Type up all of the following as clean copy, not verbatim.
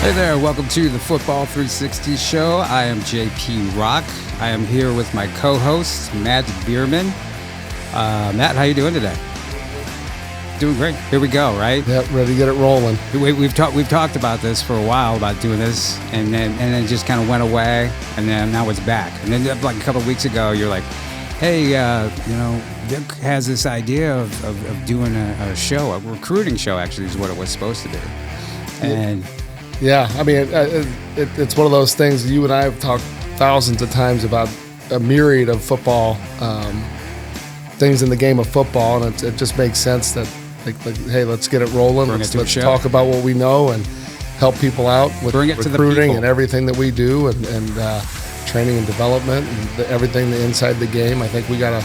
Hey there, welcome to the Football 360 show. I am JP Rock. I am here with my co-host, Matt Biermann. Matt, how you doing today? Doing great. Here we go, right? Yep, ready to get it rolling. We've talked about this for a while, about doing this, and then it just kind of went away, and then now it's back. And then like a couple of weeks ago, you're like, hey, Dick has this idea of doing a show, a recruiting show, actually, is what it was supposed to be. And yeah, I mean, it's one of those things. You and I have talked thousands of times about a myriad of football things in the game of football, and it just makes sense that, like hey, let's get it rolling. Let's talk about what we know and help people out with recruiting and everything that we do, and training and development and everything inside the game. I think we got a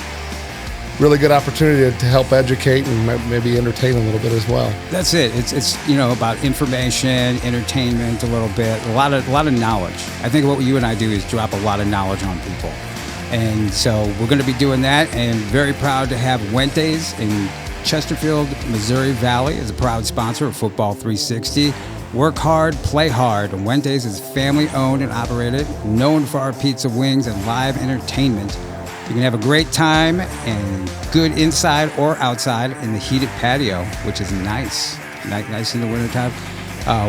really good opportunity to help educate and maybe entertain a little bit as well. That's it. It's about information, entertainment, a little bit, a lot of knowledge. I think what you and I do is drop a lot of knowledge on people, and so we're going to be doing that. And very proud to have Wednesdays in Chesterfield, Missouri Valley, as a proud sponsor of Football 360. Work hard, play hard. And Wednesdays is family owned and operated, known for our pizza, wings, and live entertainment. You can have a great time and good inside or outside in the heated patio, which is nice in the wintertime.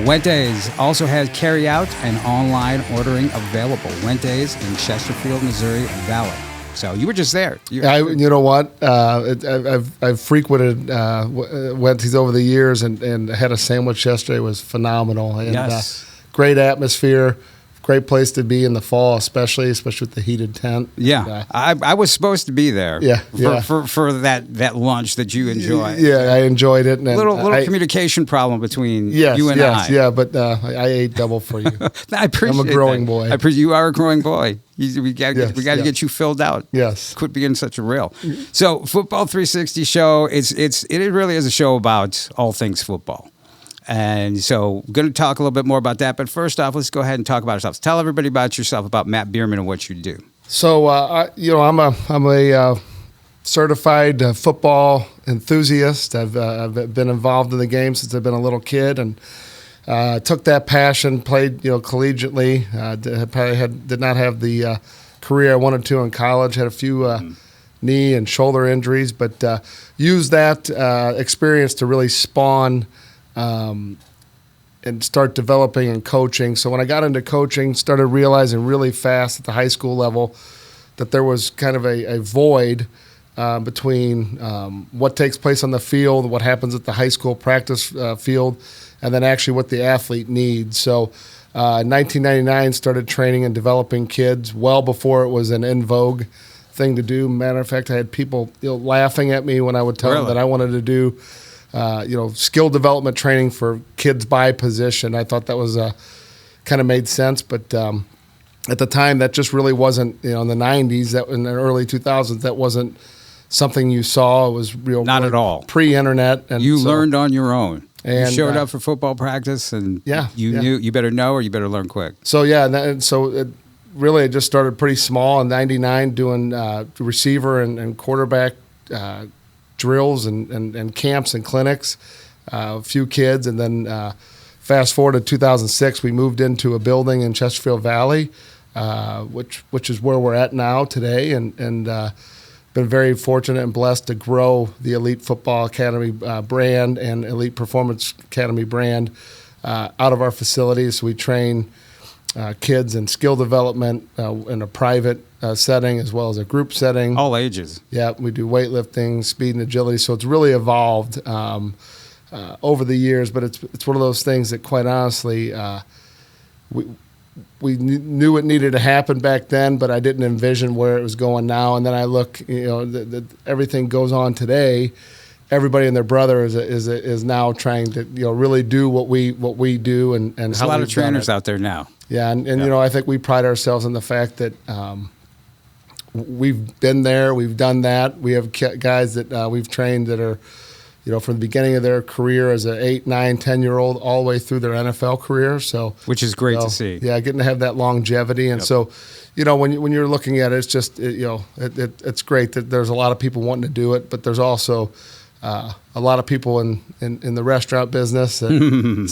Wednesdays also has carry out and online ordering available. Wednesdays in Chesterfield, Missouri Valley. So you were just there. You know what? I've frequented Wednesdays over the years, and had a sandwich yesterday. It was phenomenal. And, yes. Great atmosphere. Great place to be in the fall, especially with the heated tent. Yeah, I was supposed to be there. For that lunch that you enjoyed. Yeah, I enjoyed it. And little communication problem between you and I. Yeah, but I ate double for you. I appreciate. I'm a growing boy. You are a growing boy. We got to get you filled out. Yes, quit being such a real. So, Football 360 show. It really is a show about all things football. And so we're going to talk a little bit more about that. But first off, let's go ahead and talk about ourselves. Tell everybody about yourself, about Matt Biermann and what you do. So, I'm a certified football enthusiast. I've been involved in the game since I've been a little kid, and took that passion, played collegiately. Did not have the career I wanted to in college. Had a few knee and shoulder injuries, but used that experience to really spawn and start developing and coaching. So when I got into coaching, started realizing really fast at the high school level that there was kind of a void between what takes place on the field, what happens at the high school practice field, and then actually what the athlete needs. So in 1999, started training and developing kids well before it was an in vogue thing to do. Matter of fact, I had people laughing at me when I would tell them that I wanted to do skill development training for kids by position. I thought that was kind of made sense, but at the time that just really wasn't, in the 90s, that in the early 2000s, that wasn't something you saw. It was not at all pre-internet. And you learned on your own. And you showed up for football practice, and you knew you better know or you better learn quick. So it really just started pretty small in '99, doing receiver and quarterback drills and camps and clinics, a few kids, and then fast forward to 2006, we moved into a building in Chesterfield Valley, which is where we're at now today, and been very fortunate and blessed to grow the Elite Football Academy brand and Elite Performance Academy brand out of our facilities. So we train kids in skill development in a private setting as well as a group setting. All ages. Yeah, we do weightlifting, speed and agility. So it's really evolved over the years, but it's one of those things that, quite honestly, we knew it needed to happen back then, but I didn't envision where it was going now. And then I look, everything goes on today. Everybody and their brother is now trying to really do what we do, and there's a lot of trainers out there now. Yeah, and I think we pride ourselves in the fact that we've been there, we've done that. We have guys that we've trained that are, from the beginning of their career as an 8, 9, 10-year-old all the way through their NFL career. So, which is great to see. Yeah, getting to have that longevity, and so, when you're looking at it, it's just it's great that there's a lot of people wanting to do it, but there's also a lot of people in the restaurant business.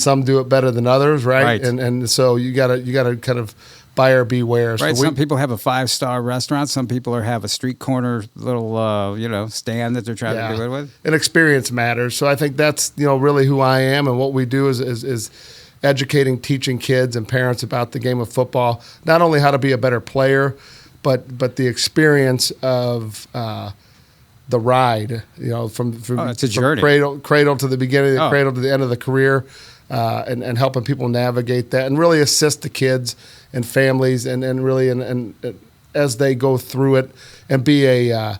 Some do it better than others, right? And so you gotta kind of buyer beware. Right. So some people have a 5-star restaurant. Some people have a street corner little stand that they're trying to do it with. And experience matters. So I think that's really who I am, and what we do is educating, teaching kids and parents about the game of football. Not only how to be a better player, but the experience of the ride. From it's a journey. Cradle to the beginning, of the cradle to the end of the career. And helping people navigate that and really assist the kids and families and really and as they go through it and be a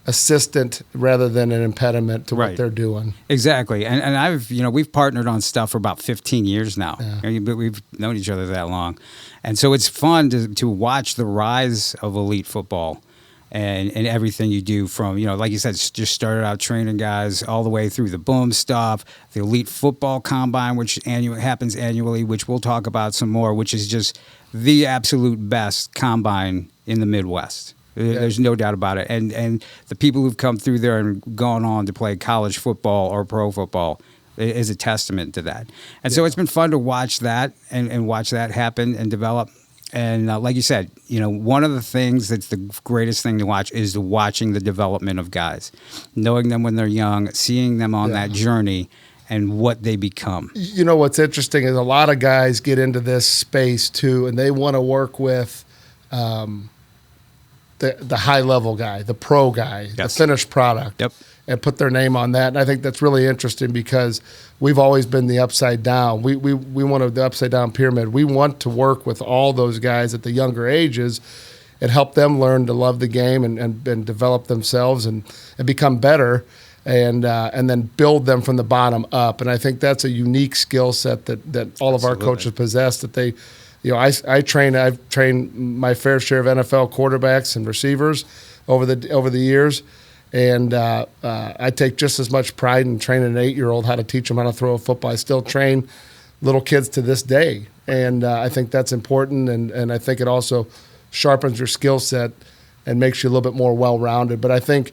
assistant rather than an impediment to what they're doing. Exactly. And we've partnered on stuff for about 15 years now. Yeah. We've known each other that long. And so it's fun to watch the rise of elite football. And everything you do from, like you said, just started out training guys all the way through the boom stuff, the elite football combine, which happens annually, which we'll talk about some more, which is just the absolute best combine in the Midwest. Yeah. There's no doubt about it. And the people who've come through there and gone on to play college football or pro football is a testament to that. And so it's been fun to watch that and watch that happen and develop. And like you said, one of the things that's the greatest thing to watch is watching the development of guys, knowing them when they're young, seeing them on that journey and what they become. What's interesting is a lot of guys get into this space too, and they want to work with the high-level guy, the pro guy, the finished product, and put their name on that. And I think that's really interesting because we've always been the upside down. We wanted the upside down pyramid. We want to work with all those guys at the younger ages and help them learn to love the game and develop themselves and become better and then build them from the bottom up. And I think that's a unique skill set that all of our coaches possess, that they I've trained my fair share of NFL quarterbacks and receivers over the years. And I take just as much pride in training an 8-year-old how to teach them how to throw a football. I still train little kids to this day. And I think that's important. And I think it also sharpens your skill set and makes you a little bit more well-rounded. But I think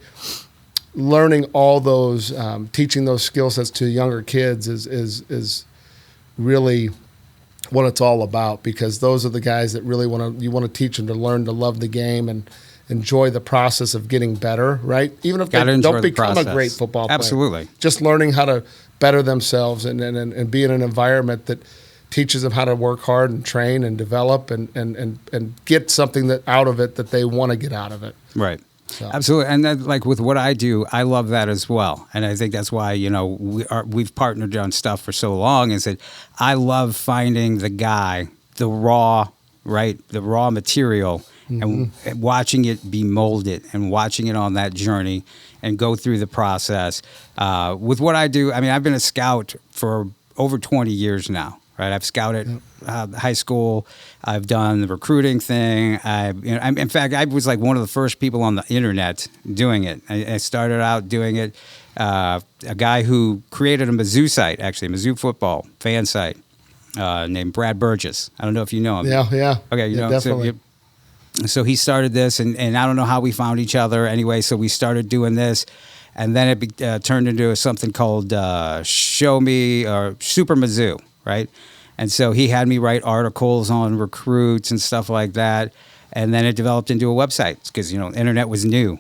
learning all those, teaching those skill sets to younger kids is really what it's all about, because those are the guys that really you want to teach them to learn to love the game and enjoy the process of getting better, right? Even if they don't become a great football player. Absolutely. Just learning how to better themselves and be in an environment that teaches them how to work hard and train and develop and get something out of it that they want to get out of it. Right. So. Absolutely. And then, like with what I do, I love that as well. And I think that's why, we've partnered on stuff for so long, is that I love finding the guy, the raw material, and watching it be molded and watching it on that journey and go through the process. With what I do, I've been a scout for over 20 years now, right? I've scouted high school. I've done the recruiting thing. In fact, I was like one of the first people on the internet doing it. I started out doing it. A guy who created a Mizzou site, actually, a Mizzou football fan site, named Brad Burgess. I don't know if you know him. Yeah. Okay, definitely. So he started this, and I don't know how we found each other. Anyway, so we started doing this, and then it turned into something called Show Me or Super Mizzou, right? And so he had me write articles on recruits and stuff like that, and then it developed into a website because internet was new.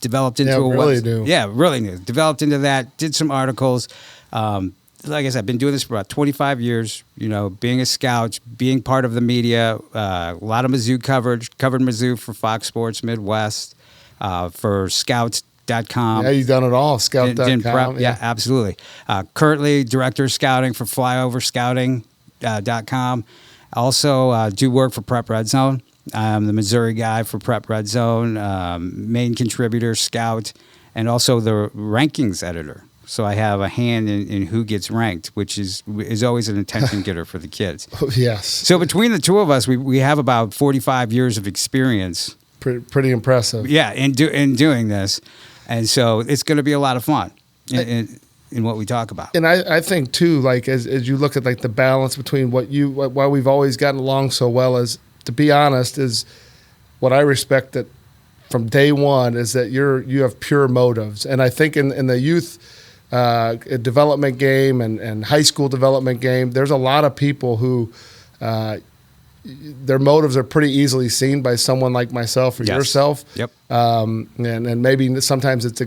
Developed into a really website. new. Yeah, really new. Developed into that. Did some articles. Like I said, I've been doing this for about 25 years, being a scout, being part of the media, a lot of Mizzou coverage, covered Mizzou for Fox Sports Midwest, for Scouts.com. Yeah, you've done it all, Scout.com. Yeah, absolutely. Currently, director of scouting for FlyoverScouting.com. Also, do work for Prep Red Zone. I'm the Missouri guy for Prep Red Zone, main contributor, scout, and also the rankings editor. So I have a hand in who gets ranked, which is always an attention getter for the kids. Yes. So between the two of us, we have about 45 years of experience. Pretty impressive. Yeah, in doing this. And so it's going to be a lot of fun in what we talk about. And I think, too, like as you look at like the balance between why we've always gotten along so well, is, to be honest, is what I respect that from day one is that you have pure motives. And I think in the youth development game and high school development game, there's a lot of people who their motives are pretty easily seen by someone like myself or yourself. Yep. And maybe sometimes it's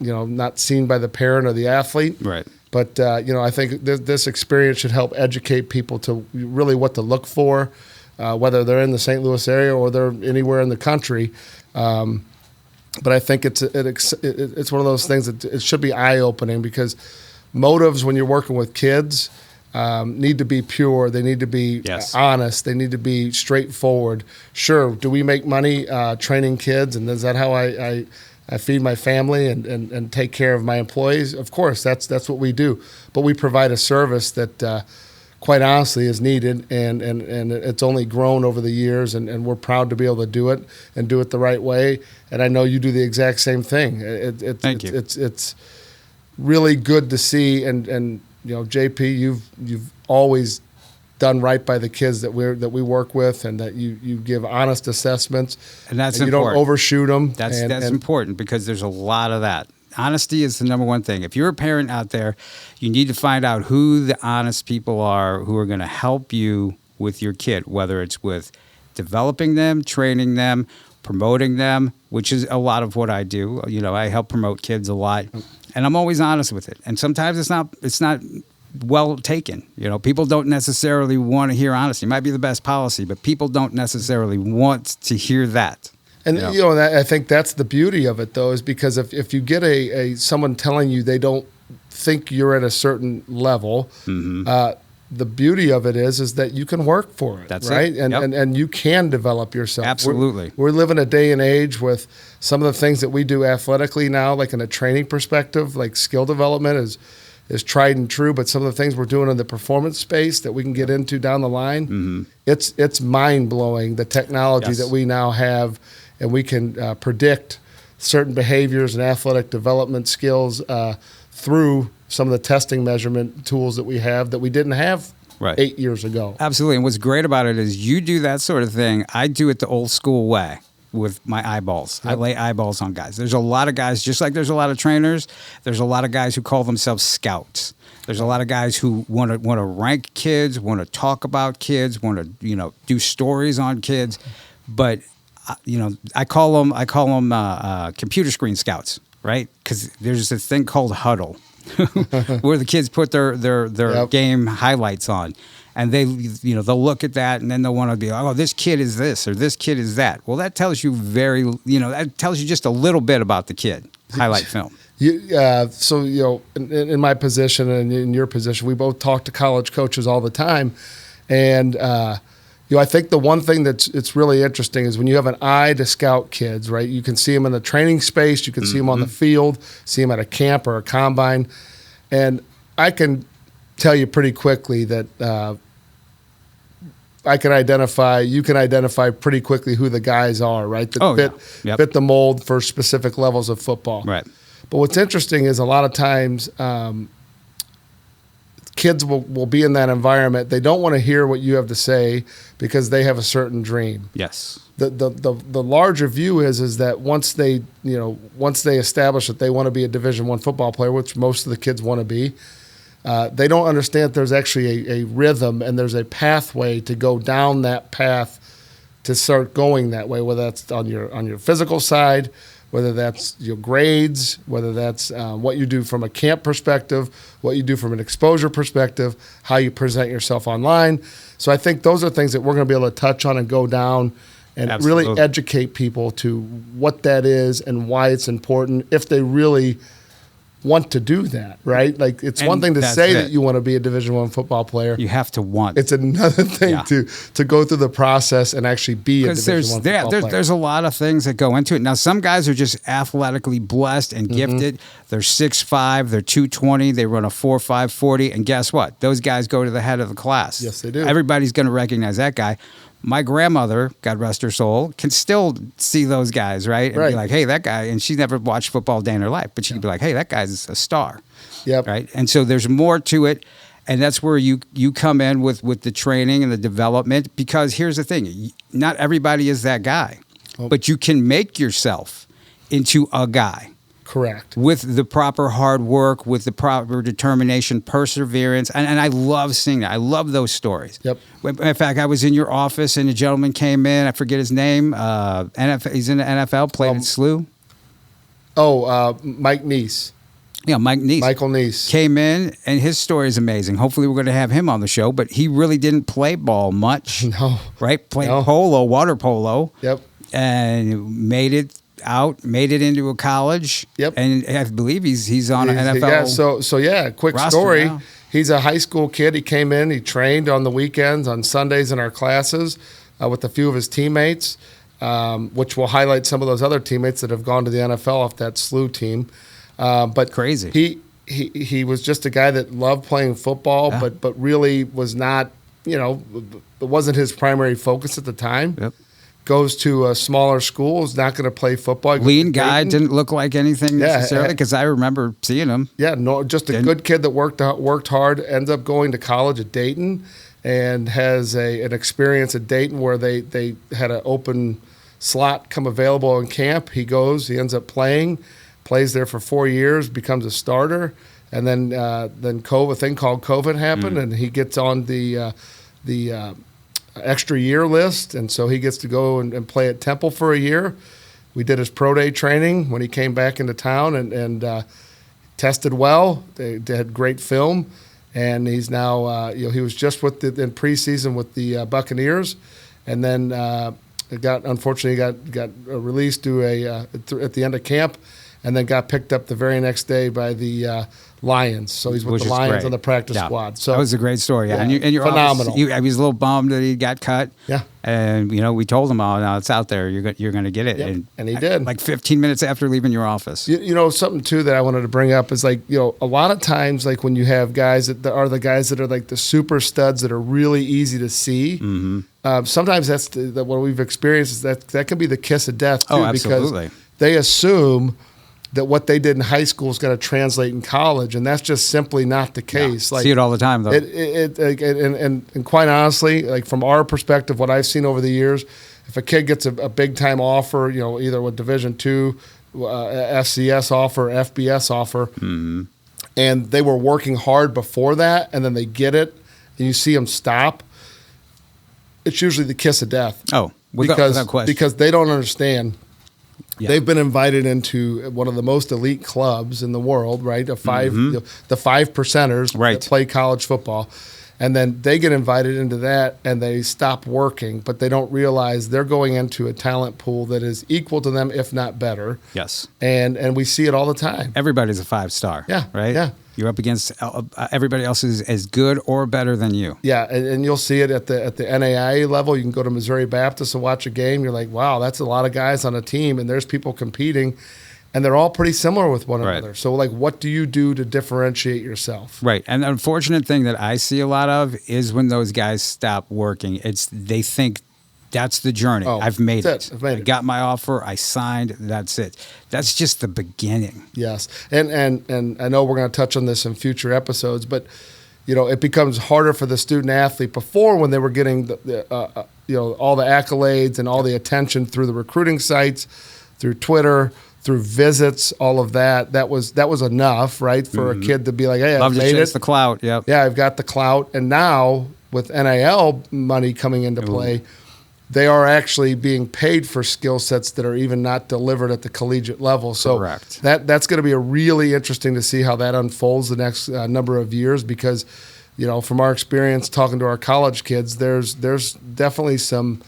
not seen by the parent or the athlete. Right. But I think this experience should help educate people to really what to look for, whether they're in the St. Louis area or they're anywhere in the country. But I think it's one of those things that it should be eye-opening, because motives when you're working with kids need to be pure. They need to be honest. They need to be straightforward. Sure, do we make money training kids, and is that how I feed my family and take care of my employees? Of course, that's what we do. But we provide a service that quite honestly is needed, and it's only grown over the years, and we're proud to be able to do it and do it the right way. And I know you do the exact same thing. Thank you. It's really good to see, and JP, you've always done right by the kids that we work with, and that you give honest assessments, and that's you important. don't overshoot them. That's important, because there's a lot of that. Honesty is the number one thing. If you're a parent out there, you need to find out who the honest people are who are going to help you with your kid, whether it's with developing them, training them, promoting them, which is a lot of what I do. I help promote kids a lot, and I'm always honest with it. And sometimes it's not well taken. People don't necessarily want to hear honesty. It might be the best policy, but people don't necessarily want to hear that. And I think that's the beauty of it, though, is because if you get someone telling you they don't think you're at a certain level, the beauty of it is that you can work for it. That's right, it. And you can develop yourself. Absolutely. We're living a day and age with some of the things that we do athletically now, like in a training perspective, like skill development is tried and true, but some of the things we're doing in the performance space that we can get into down the line, it's mind-blowing, the technology that we now have, and we can predict certain behaviors and athletic development skills through some of the testing measurement tools that we have that we didn't have 8 years ago. Absolutely. And what's great about it is you do that sort of thing. I do it the old school way with my eyeballs. Yep. I lay eyeballs on guys. There's a lot of guys, just like there's a lot of trainers, there's a lot of guys who call themselves scouts. There's a lot of guys who want to rank kids, want to talk about kids, want to do stories on kids, but I call them computer screen scouts, right? Because there's this thing called Huddle, where the kids put their game highlights on, and they'll look at that, and then they'll want to be like, oh, this kid is this or this kid is that. Well, that tells you that tells you just a little bit about the kid. Highlight film. So in my position and in your position, we both talk to college coaches all the time, and I think the one thing it's really interesting is when you have an eye to scout kids, right? You can see them in the training space, you can see them on the field, see them at a camp or a combine, and I can tell you pretty quickly that you can identify pretty quickly who the guys are, right? That fit the mold for specific levels of football. Right. But what's interesting is a lot of times kids will be in that environment. They don't want to hear what you have to say because they have a certain dream. Yes. The larger view is that once they establish that they want to be a Division I football player, which most of the kids want to be, they don't understand that there's actually a rhythm and there's a pathway to go down that path to start going that way, whether that's on your physical side, whether that's your grades, whether that's what you do from a camp perspective, what you do from an exposure perspective, how you present yourself online. So I think those are things that we're going to be able to touch on and go down and really educate people to what that is and why it's important if they really want to do that, right? Like it's one thing to say that you want to be a Division I football player. You have to want. It's another thing to go through the process and actually be a Division I football player. There's a lot of things that go into it. Now, some guys are just athletically blessed and gifted. They're 6'5", they're 220, they run a 4.5 40, and guess what? Those guys go to the head of the class. Yes, they do. Everybody's going to recognize that guy. My grandmother, God rest her soul, can still see those guys, right? And be like, hey, that guy, and she never watched football a day in her life, but she'd be like, hey, that guy's a star. Yep. Right? And so there's more to it, and that's where you come in with the training and the development, because here's the thing, not everybody is that guy, but you can make yourself into a guy. Correct. With the proper hard work, with the proper determination, perseverance. And I love seeing that. I love those stories. Yep. In fact, I was in your office and a gentleman came in. I forget his name. He's in the NFL, played at SLU. Mike Neese. Yeah, Michael Neese. Came in, and his story is amazing. Hopefully we're going to have him on the show, but he really didn't play ball much. No. Right? Played No. polo, water polo. Yep. And made it into a college. Yep. And I believe he's on an NFL. Yeah, quick roster story. now. He's a high school kid. He came in, he trained on the weekends, on Sundays in our classes with a few of his teammates, which will highlight some of those other teammates that have gone to the NFL off that SLU team. But crazy. He was just a guy that loved playing football, but really was not, it wasn't his primary focus at the time. Yep. Goes to a smaller school, is not going to play football. Lean guy, didn't look like anything necessarily, because I remember seeing him. Yeah, no, just a good kid that worked hard, ends up going to college at Dayton, and has an experience at Dayton where they had an open slot come available in camp. He ends up plays there for 4 years, becomes a starter, and then a thing called COVID happened, and he gets on the extra year list, and so he gets to go and play at Temple for a year. We did his pro day training when he came back into town, and tested well. They had great film, and he's now he was just in preseason with the Buccaneers, and then got released at the end of camp, and then got picked up the very next day by the Lions. So he's with the Lions on the practice squad. So that was a great story. Yeah. And you're phenomenal. I was a little bummed that he got cut. Yeah. And we told him, now it's out there. You're going to get it. Yep. And he did. Like 15 minutes after leaving your office. Something too that I wanted to bring up is a lot of times when you have guys that are the guys that are like the super studs that are really easy to see. Mm-hmm. Sometimes that's what we've experienced is that can be the kiss of death too. Oh, absolutely. Because they assume that what they did in high school is going to translate in college, and that's just simply not the case. No, see it all the time, though. And quite honestly, from our perspective, what I've seen over the years, if a kid gets a big time offer, either with Division II, FCS offer, FBS offer, mm-hmm. and they were working hard before that, and then they get it, and you see them stop, it's usually the kiss of death. Oh, without question. Because they don't understand. Yeah. They've been invited into one of the most elite clubs in the world, right? The five percenters that play college football. And then they get invited into that and they stop working, but they don't realize they're going into a talent pool that is equal to them, if not better. Yes. And we see it all the time. Everybody's a 5-star. Yeah. Right? Yeah. You're up against everybody else is as good or better than you. Yeah, and you'll see it at the NAIA level. You can go to Missouri Baptist and watch a game. You're like, wow, that's a lot of guys on a team, and there's people competing, and they're all pretty similar with one another. So, what do you do to differentiate yourself? Right, and the unfortunate thing that I see a lot of is when those guys stop working. They think that's the journey. I've made it. I got my offer. I signed. That's it. That's just the beginning. Yes, and I know we're going to touch on this in future episodes, but it becomes harder for the student athlete. Before, when they were getting all the accolades and all the attention through the recruiting sites, through Twitter, through visits, all of that was enough, right, for a kid to be like, hey, I've made it. The clout. Yep. Yeah, I've got the clout, and now with NIL money coming into play. They are actually being paid for skill sets that are even not delivered at the collegiate level. So correct. That's going to be a really interesting to see how that unfolds the next number of years because, from our experience talking to our college kids, there's definitely some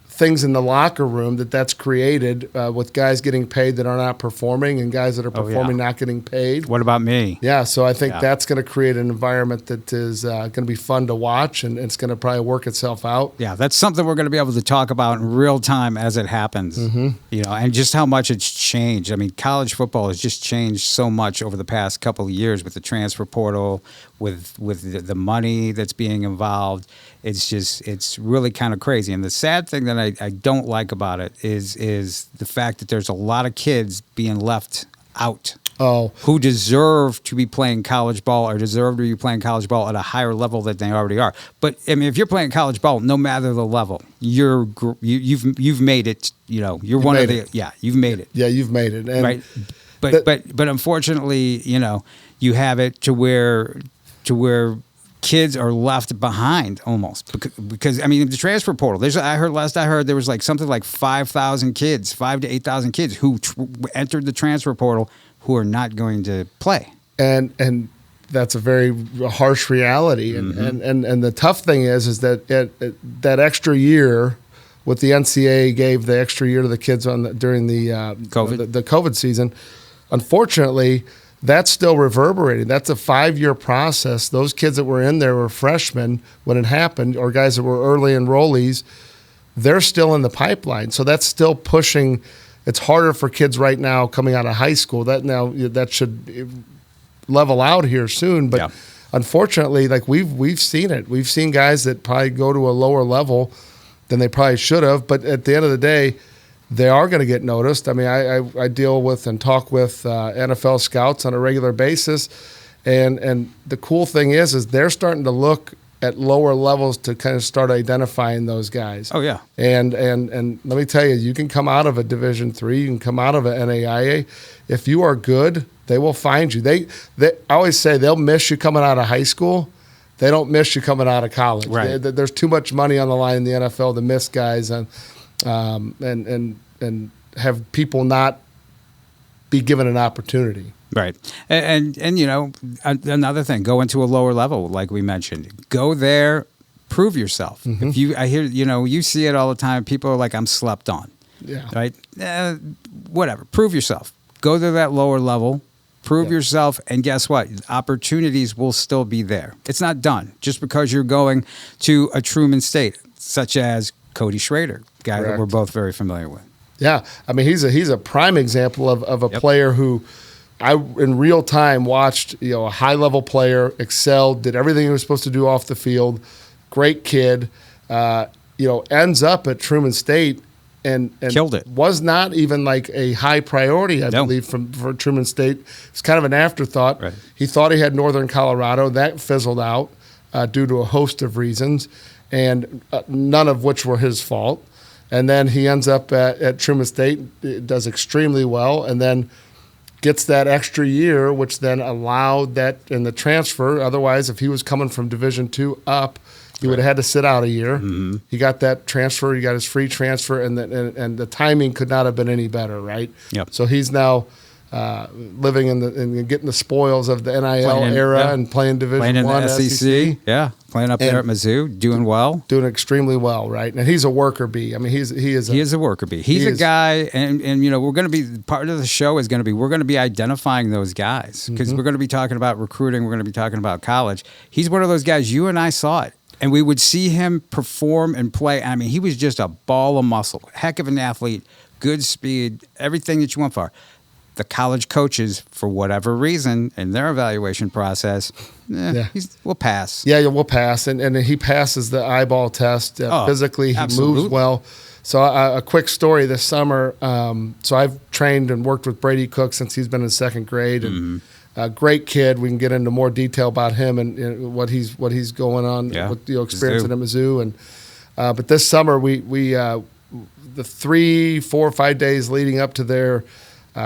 things in the locker room that's created with guys getting paid that are not performing and guys that are performing not getting paid. What about me? Yeah, so I think that's going to create an environment that is going to be fun to watch, and it's going to probably work itself out. Yeah, that's something we're going to be able to talk about in real time as it happens. Mm-hmm. And just how much it's changed. I mean, college football has just changed so much over the past couple of years with the transfer portal, with the money that's being involved. It's really kind of crazy. And the sad thing that I don't like about it is the fact that there's a lot of kids being left out. Oh, Who deserve to be playing college ball or deserve to be playing college ball at a higher level than they already are. But I mean, if you're playing college ball, no matter the level, you've made it. You know, you're one of the you've made it. Yeah, you've made it. And right. But unfortunately, you know, you have it to where kids are left behind almost because I mean the transfer portal. I heard there was like something like 5,000 kids, 5,000 to 8,000 kids who entered the transfer portal who are not going to play. And that's a very harsh reality. And the tough thing is that that extra year, what the NCAA gave the extra year to the kids during the COVID season, unfortunately, that's still reverberating. That's a 5-year process. Those kids that were in there were freshmen when it happened, or guys that were early enrollees. They're still in the pipeline. So that's still pushing. It's harder for kids right now coming out of high school. That should level out here soon. But unfortunately, like we've seen it. We've seen guys that probably go to a lower level than they probably should have. But at the end of the day, they are going to get noticed. I mean, I deal with and talk with NFL scouts on a regular basis, and the cool thing is they're starting to look at lower levels to kind of start identifying those guys. Oh yeah. And let me tell you, you can come out of a Division III, you can come out of an NAIA. If you are good, they will find you. They I always say they'll miss you coming out of high school. They don't miss you coming out of college. Right. There's too much money on the line in the NFL to miss guys and have people not be given an opportunity. Right. And you know, another thing, go into a lower level, like we mentioned. Go there, prove yourself. Mm-hmm. I hear, you know, you see it all the time. People are like, I'm slept on. Yeah. Right? Whatever. Prove yourself. Go to that lower level, prove yourself, and guess what? Opportunities will still be there. It's not done just because you're going to a Truman State, such as Cody Schrader, guy that we're both very familiar with. Yeah, I mean he's a prime example of a player who I in real time watched. You know, a high level player, excelled, did everything he was supposed to do off the field. Great kid, you know, ends up at Truman State and killed it. Was not even like a high priority, I believe, for Truman State. It's kind of an afterthought. Right. He thought he had Northern Colorado. That fizzled out due to a host of reasons, and none of which were his fault. And then he ends up at Truman State, does extremely well, and then gets that extra year, which then allowed that in the transfer. Otherwise, if he was coming from Division II up, he would have had to sit out a year. Mm-hmm. He got that transfer. He got his free transfer, and the timing could not have been any better, right? Yep. So he's now living and getting the spoils of the NIL era and playing Division I, SEC. Yeah, playing up there at Mizzou, doing well, doing extremely well, right? And he's a worker bee. I mean, he is a worker bee. He's a guy, and you know, we're going to be part of the show is going to be we're going to be identifying those guys because we're going to be talking about recruiting. We're going to be talking about college. He's one of those guys. You and I saw it. And we would see him perform and play. I mean, he was just a ball of muscle, heck of an athlete, good speed, everything that you want for. The college coaches, for whatever reason, in their evaluation process, we'll pass. Yeah, we'll pass. And he passes the eyeball test. Physically, he moves well. So a quick story this summer. So I've trained and worked with Brady Cook since he's been in second grade. And a great kid. We can get into more detail about him and what he's going on with experiencing at Mizzou. And but this summer we the 3, 4, 5 days leading up to their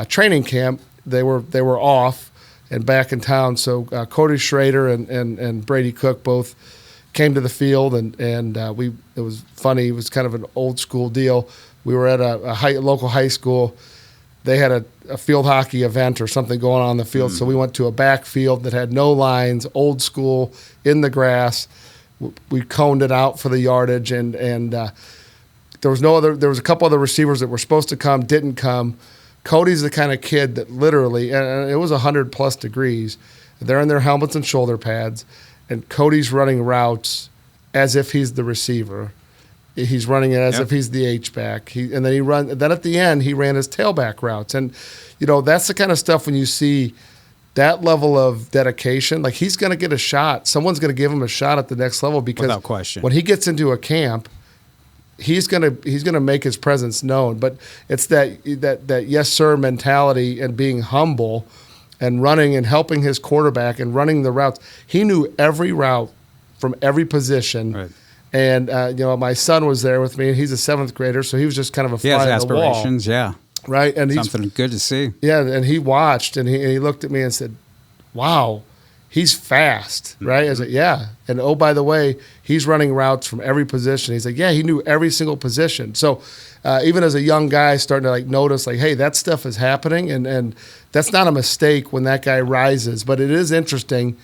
training camp, they were off and back in town. So Cody Schrader and Brady Cook both came to the field and it was funny. It was kind of an old school deal. We were at a local high school. They had a field hockey event or something going on in the field. So we went to a backfield that had no lines, old school, in the grass. We coned it out for the yardage, and there was a couple other receivers that were supposed to come, didn't come. Cody's the kind of kid that literally, and it was 100+ degrees, they're in their helmets and shoulder pads, and Cody's running routes as if he's the receiver. He's running it as if he's the H-back. Then at the end, he ran his tailback routes. And, you know, that's the kind of stuff when you see that level of dedication, like he's going to get a shot. Someone's going to give him a shot at the next level because without question, when he gets into a camp, he's gonna make his presence known. But it's that yes sir mentality and being humble and running and helping his quarterback and running the routes. He knew every route from every position. Right. And my son was there with me, and he's a 7th grader, so he was just kind of a fly He has on the wall. aspirations, yeah. Right, and Something good to see. Yeah, and he watched, and he looked at me and said, "Wow, he's fast." Right? I said, "Yeah." And oh, by the way, he's running routes from every position. He's like, "Yeah, he knew every single position." So even as a young guy, starting to like notice, like, hey, that stuff is happening, and that's not a mistake when that guy rises. But it is interesting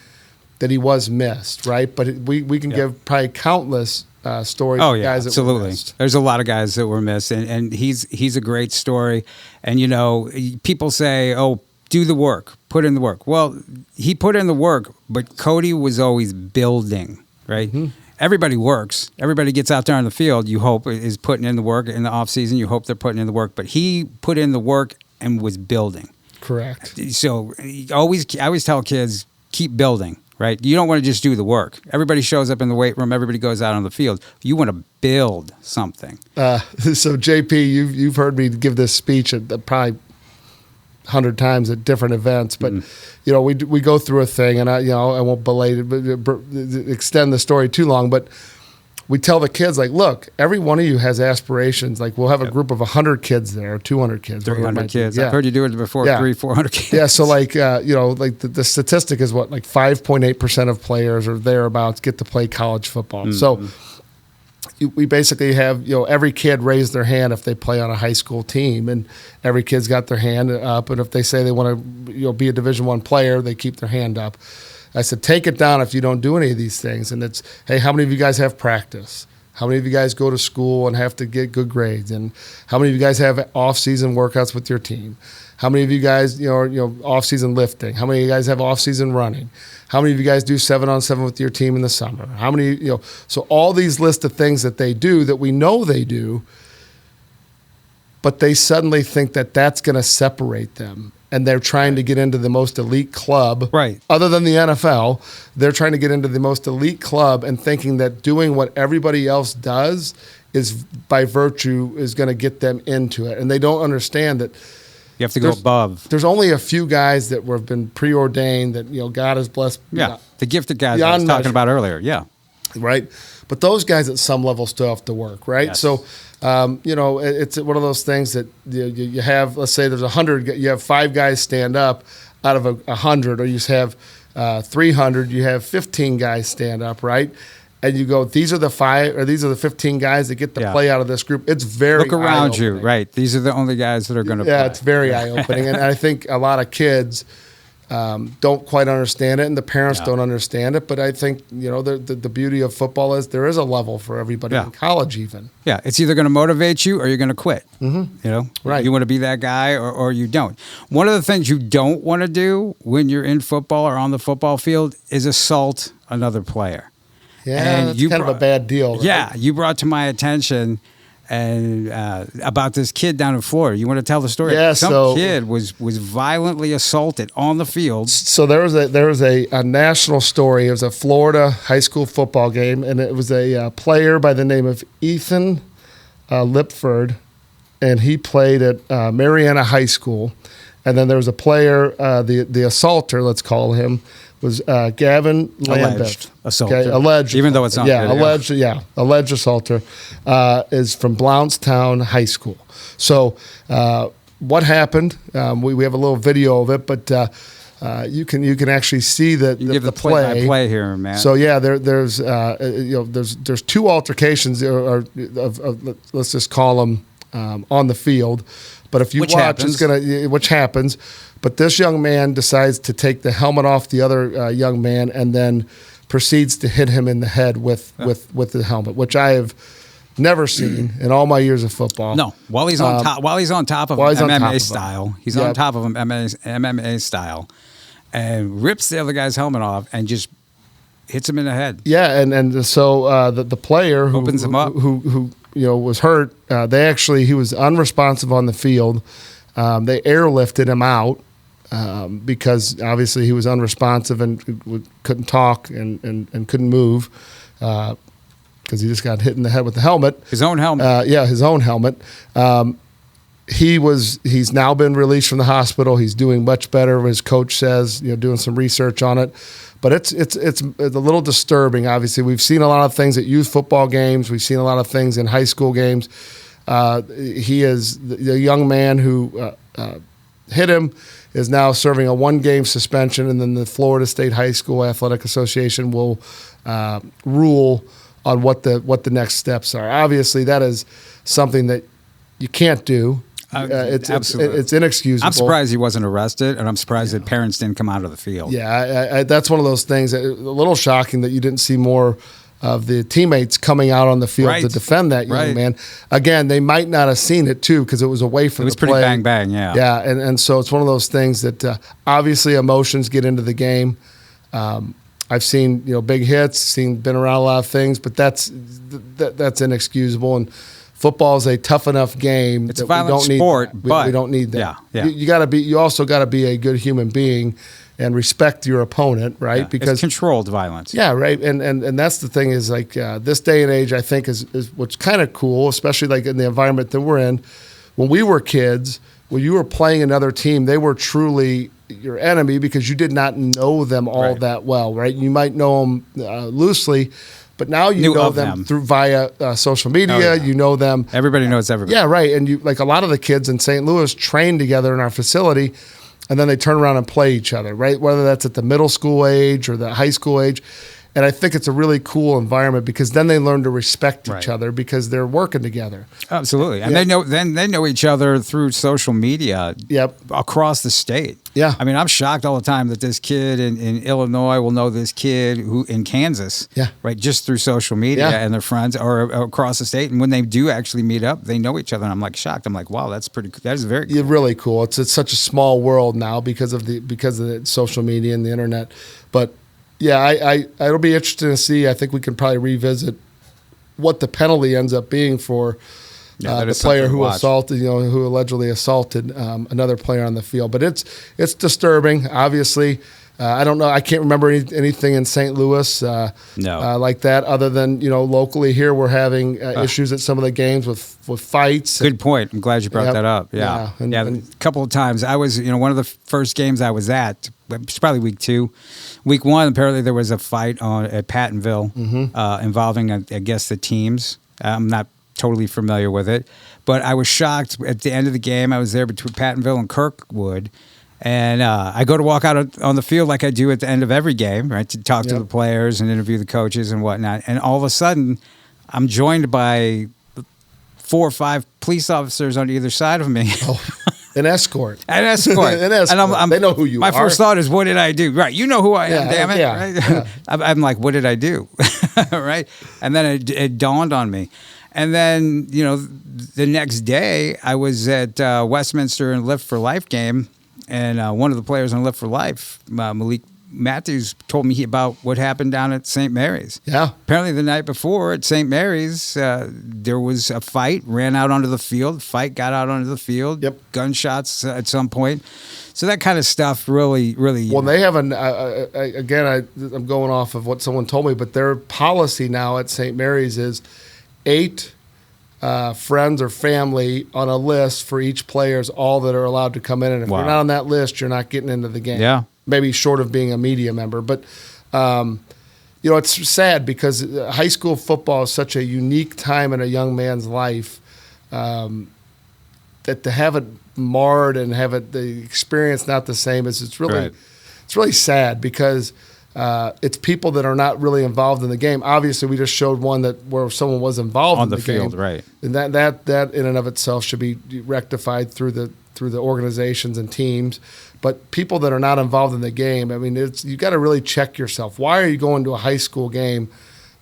that he was missed, right? But we can give probably countless stories. Oh of yeah, guys absolutely. That were missed. There's a lot of guys that were missed, and he's a great story. And people say, "Oh, do the work, put in the work." Well, he put in the work, but Cody was always building, right? Mm-hmm. Everybody works. Everybody gets out there on the field. You hope is putting in the work in the off season. You hope they're putting in the work, but he put in the work and was building. Correct. So I always tell kids, keep building. Right? You don't want to just do the work. Everybody shows up in the weight room. Everybody goes out on the field. You want to build something. So, JP, you've heard me give this speech at probably 100 times at different events, but we go through a thing, and I won't extend the story too long, but we tell the kids, like, look, every one of you has aspirations. Like, we'll have a group of 100 kids there, 200 kids, 300 kids. Yeah. I've heard you do it before. 300-400 kids. Yeah. So like the statistic is what, like 5.8% of players or thereabouts get to play college football. Mm-hmm. So we basically have every kid raise their hand if they play on a high school team, and every kid's got their hand up. And if they say they want to be a Division I player, they keep their hand up. I said, take it down if you don't do any of these things. And it's, hey, how many of you guys have practice? How many of you guys go to school and have to get good grades? And how many of you guys have off-season workouts with your team? How many of you guys, are off-season lifting? How many of you guys have off-season running? How many of you guys do 7-on-7 with your team in the summer? How many, so all these lists of things that they do that we know they do, but they suddenly think that that's going to separate them. And they're trying to get into the most elite club. Right. Other than the NFL, they're trying to get into the most elite club and thinking that doing what everybody else does is, by virtue, is going to get them into it. And they don't understand that you have to go above. There's only a few guys that have been preordained that, God has blessed. Yeah, the gifted guys I was talking about earlier. Yeah. Right. But those guys at some level still have to work, right? Yes. So, it's one of those things that you have, let's say there's 100, you have 5 guys stand up out of 100, or you have 300, you have 15 guys stand up, right? And you go, these are the 5, or these are the 15 guys that get to play out of this group. It's very look around you, right? These are the only guys that are going to play. Yeah, it's very eye-opening. And I think a lot of kids don't quite understand it, and the parents don't understand it. But I think, the beauty of football is there is a level for everybody in college even. Yeah, it's either going to motivate you or you're going to quit. Mm-hmm. Right. You want to be that guy or you don't. One of the things you don't want to do when you're in football or on the football field is assault another player. Yeah, that's kind of a bad deal. Right? Yeah, you brought to my attention about this kid down in Florida. You want to tell the story? Yeah, Some kid was violently assaulted on the field. So there was a national story. It was a Florida high school football game, and it was a player by the name of Ethan Lipford, and he played at Mariana High School. And then there was a player, the assaulter, let's call him, was Gavin Lambeth. Alleged assaulter. Okay, alleged. Even though it's not. Alleged. Yeah, alleged assaulter is from Blountstown High School. So what happened? We have a little video of it, but you can actually see the play. Play here, man. So yeah, there's 2 altercations of let's just call them on the field. But if you watch, which happens. But this young man decides to take the helmet off the other young man, and then proceeds to hit him in the head with the helmet, which I have never seen in all my years of football. No, while he's on top of him, MMA style, he's on top of him MMA style, and rips the other guy's helmet off and just hits him in the head. Yeah, and so the player who opens him up, who was hurt. He was unresponsive on the field. They airlifted him out because obviously he was unresponsive and couldn't talk and couldn't move. because he just got hit in the head with the helmet. His own helmet. His own helmet. He's now been released from the hospital. He's doing much better, his coach says, doing some research on it. But it's a little disturbing. Obviously, we've seen a lot of things at youth football games. We've seen a lot of things in high school games. He is the young man who hit him is now serving a 1-game suspension, and then the Florida State High School Athletic Association will rule on what the next steps are. Obviously, that is something that you can't do. It's inexcusable. I'm surprised he wasn't arrested, and I'm surprised that parents didn't come out of the field. Yeah, that's one of those things that, a little shocking that you didn't see more of the teammates coming out on the field to defend that young man. Again, they might not have seen it too because it was away from the play. It was pretty bang, yeah. Yeah, and so it's one of those things that obviously emotions get into the game. I've seen big hits, been around a lot of things, but that's inexcusable. And football is a tough enough game. It's a violent sport, but we don't need that. Yeah. You also got to be a good human being and respect your opponent, right? Yeah, because it's controlled violence. Yeah, right. And that's the thing is like this day and age, I think is what's kind of cool, especially like in the environment that we're in. When we were kids, when you were playing another team, they were truly your enemy because you did not know them all that well, right? You might know them loosely, but now you know them through via social media. Oh, yeah. You know them. Everybody knows everybody. Yeah, right. And you like a lot of the kids in St. Louis train together in our facility, and then they turn around and play each other, right? Whether that's at the middle school age or the high school age. And I think it's a really cool environment because then they learn to respect each other because they're working together. Absolutely. And they know each other through social media across the state. Yeah. I mean, I'm shocked all the time that this kid in Illinois will know this kid who in Kansas, right, just through social media and their friends or across the state. And when they do actually meet up, they know each other. And I'm like shocked. I'm like, wow, that is very cool. Yeah, really cool. It's such a small world now because of the social media and the internet. But yeah, it'll be interesting to see. I think we can probably revisit what the penalty ends up being for the player who assaulted, who allegedly assaulted another player on the field. But it's disturbing. Obviously, I don't know. I can't remember anything in St. Louis like that, other than locally here we're having issues at some of the games with fights. Good point. I'm glad you brought that up. Yeah, a couple of times. I was one of the first games I was at. It's probably week 2. Week 1, apparently there was a fight at Pattonville involving, I guess, the teams. I'm not totally familiar with it, but I was shocked at the end of the game. I was there between Pattonville and Kirkwood, and I go to walk out on the field like I do at the end of every game, right, to talk to the players and interview the coaches and whatnot. And all of a sudden, I'm joined by 4 or 5 police officers on either side of me. Oh. An escort. An escort. An escort. And they know who you are. My first thought is, what did I do? Right. You know who I am, damn it. Yeah, right? Yeah. I'm like, what did I do? Right. And then it dawned on me. And then, the next day I was at Westminster and Lift for Life game. And one of the players on Lift for Life, Malik Matthews, told me about what happened down at St. Mary's. Yeah. Apparently the night before at St. Mary's, there was a fight, ran out onto the field. Fight got out onto the field. Yep. Gunshots at some point. So that kind of stuff really. Well, they have I'm going off of what someone told me, but their policy now at St. Mary's is 8 friends or family on a list for each player is all that are allowed to come in. And if you're not on that list, you're not getting into the game. Yeah. Maybe short of being a media member. But, it's sad because high school football is such a unique time in a young man's life that to have it marred and have it the experience not the same it's really sad because it's people that are not really involved in the game. Obviously, we just showed one where someone was involved on in the field, game. right? And that in and of itself should be rectified through the organizations and teams. But people that are not involved in the game, I mean, you got to really check yourself. Why are you going to a high school game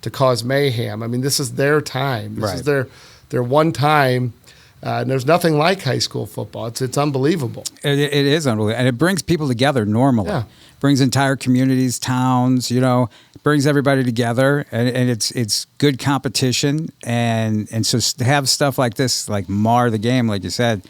to cause mayhem? I mean, this is their time. This is their one time. And there's nothing like high school football. It's unbelievable. It is unbelievable. And it brings people together normally. Yeah. brings entire communities, towns, brings everybody together, and it's good competition, and so to have stuff like this like mar the game, like you said,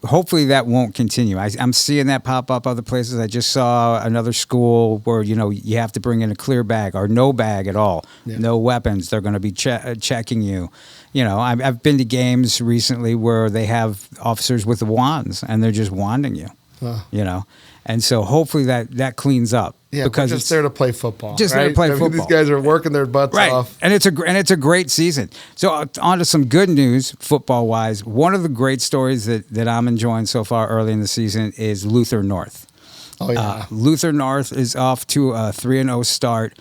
hopefully that won't continue. I'm seeing that pop up other places. I just saw another school where you have to bring in a clear bag or no bag at all, no weapons. They're going to be checking you. I've been to games recently where they have officers with the wands and they're just wanding you. And so hopefully that cleans up. Yeah, because it's there to play football. Just right? there to play football. These guys are working their butts off. And it's a great season. So on to some good news football wise. One of the great stories that I'm enjoying so far early in the season is Lutheran North. Oh yeah, Lutheran North is off to a 3-0 start,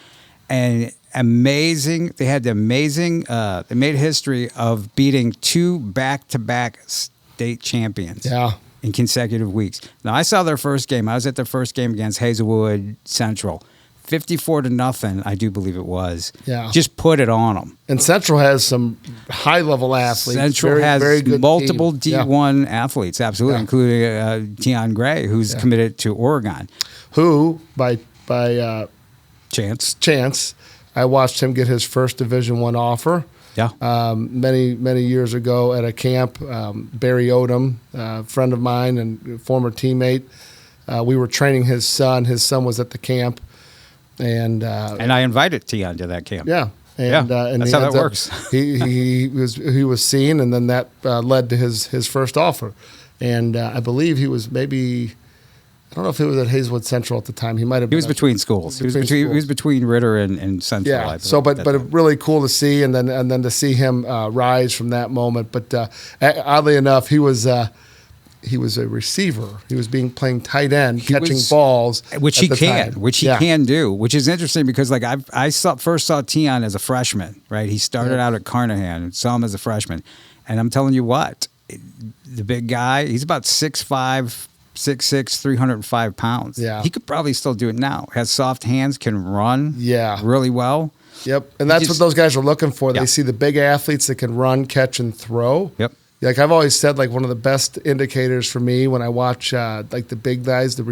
and amazing. They had the amazing. They made history of beating 2 back-to-back state champions. Yeah. In consecutive weeks. Now, I saw their first game. I was at their first game against Hazelwood Central. 54-0, I do believe it was. Yeah. Just put it on them. And Central has some high-level athletes. Central has very good multiple team. D1 athletes, absolutely, including Tion Gray, who's committed to Oregon. Who, by chance, I watched him get his first Division I offer. Yeah. Many years ago at a camp, Barry Odom, a friend of mine and former teammate, we were training his son. His son was at the camp, and I invited Tion to that camp. Yeah, and that's how that works. he was seen, and then that led to his first offer, and I believe he was maybe. I don't know if he was at Hazelwood Central at the time. He might have been. He was between schools. He was between Ritter and Central. Yeah. So, but really cool to see, and then to see him rise from that moment. But oddly enough, he was a receiver. He was playing tight end, catching balls, which he can do. Which is interesting because I first saw Tion as a freshman. Right, he started out at Carnahan. Saw him as a freshman, and I'm telling you what, the big guy. He's about 6'5". 6'6", 305 pounds. Yeah. He could probably still do it now. Has soft hands, can run really well. Yep. And that's what those guys are looking for. They see the big athletes that can run, catch, and throw. Yep. Like I've always said, one of the best indicators for me when I watch the big guys, the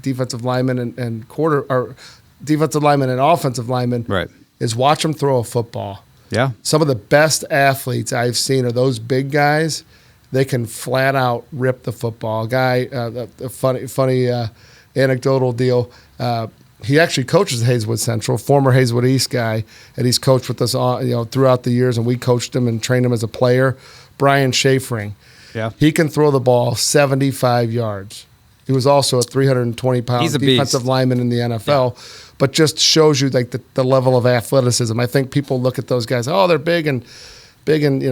defensive linemen and defensive linemen and offensive linemen, is watch them throw a football. Yeah. Some of the best athletes I've seen are those big guys. They can flat out rip the football. A funny anecdotal deal. He actually coaches at Hazelwood Central, former Hazelwood East guy, and he's coached with us throughout the years, and we coached him and trained him as a player. Brian Schafering. Yeah. He can throw the ball 75 yards. He was also a 320-pound defensive lineman in the NFL, but just shows you the level of athleticism. I think people look at those guys, they're big and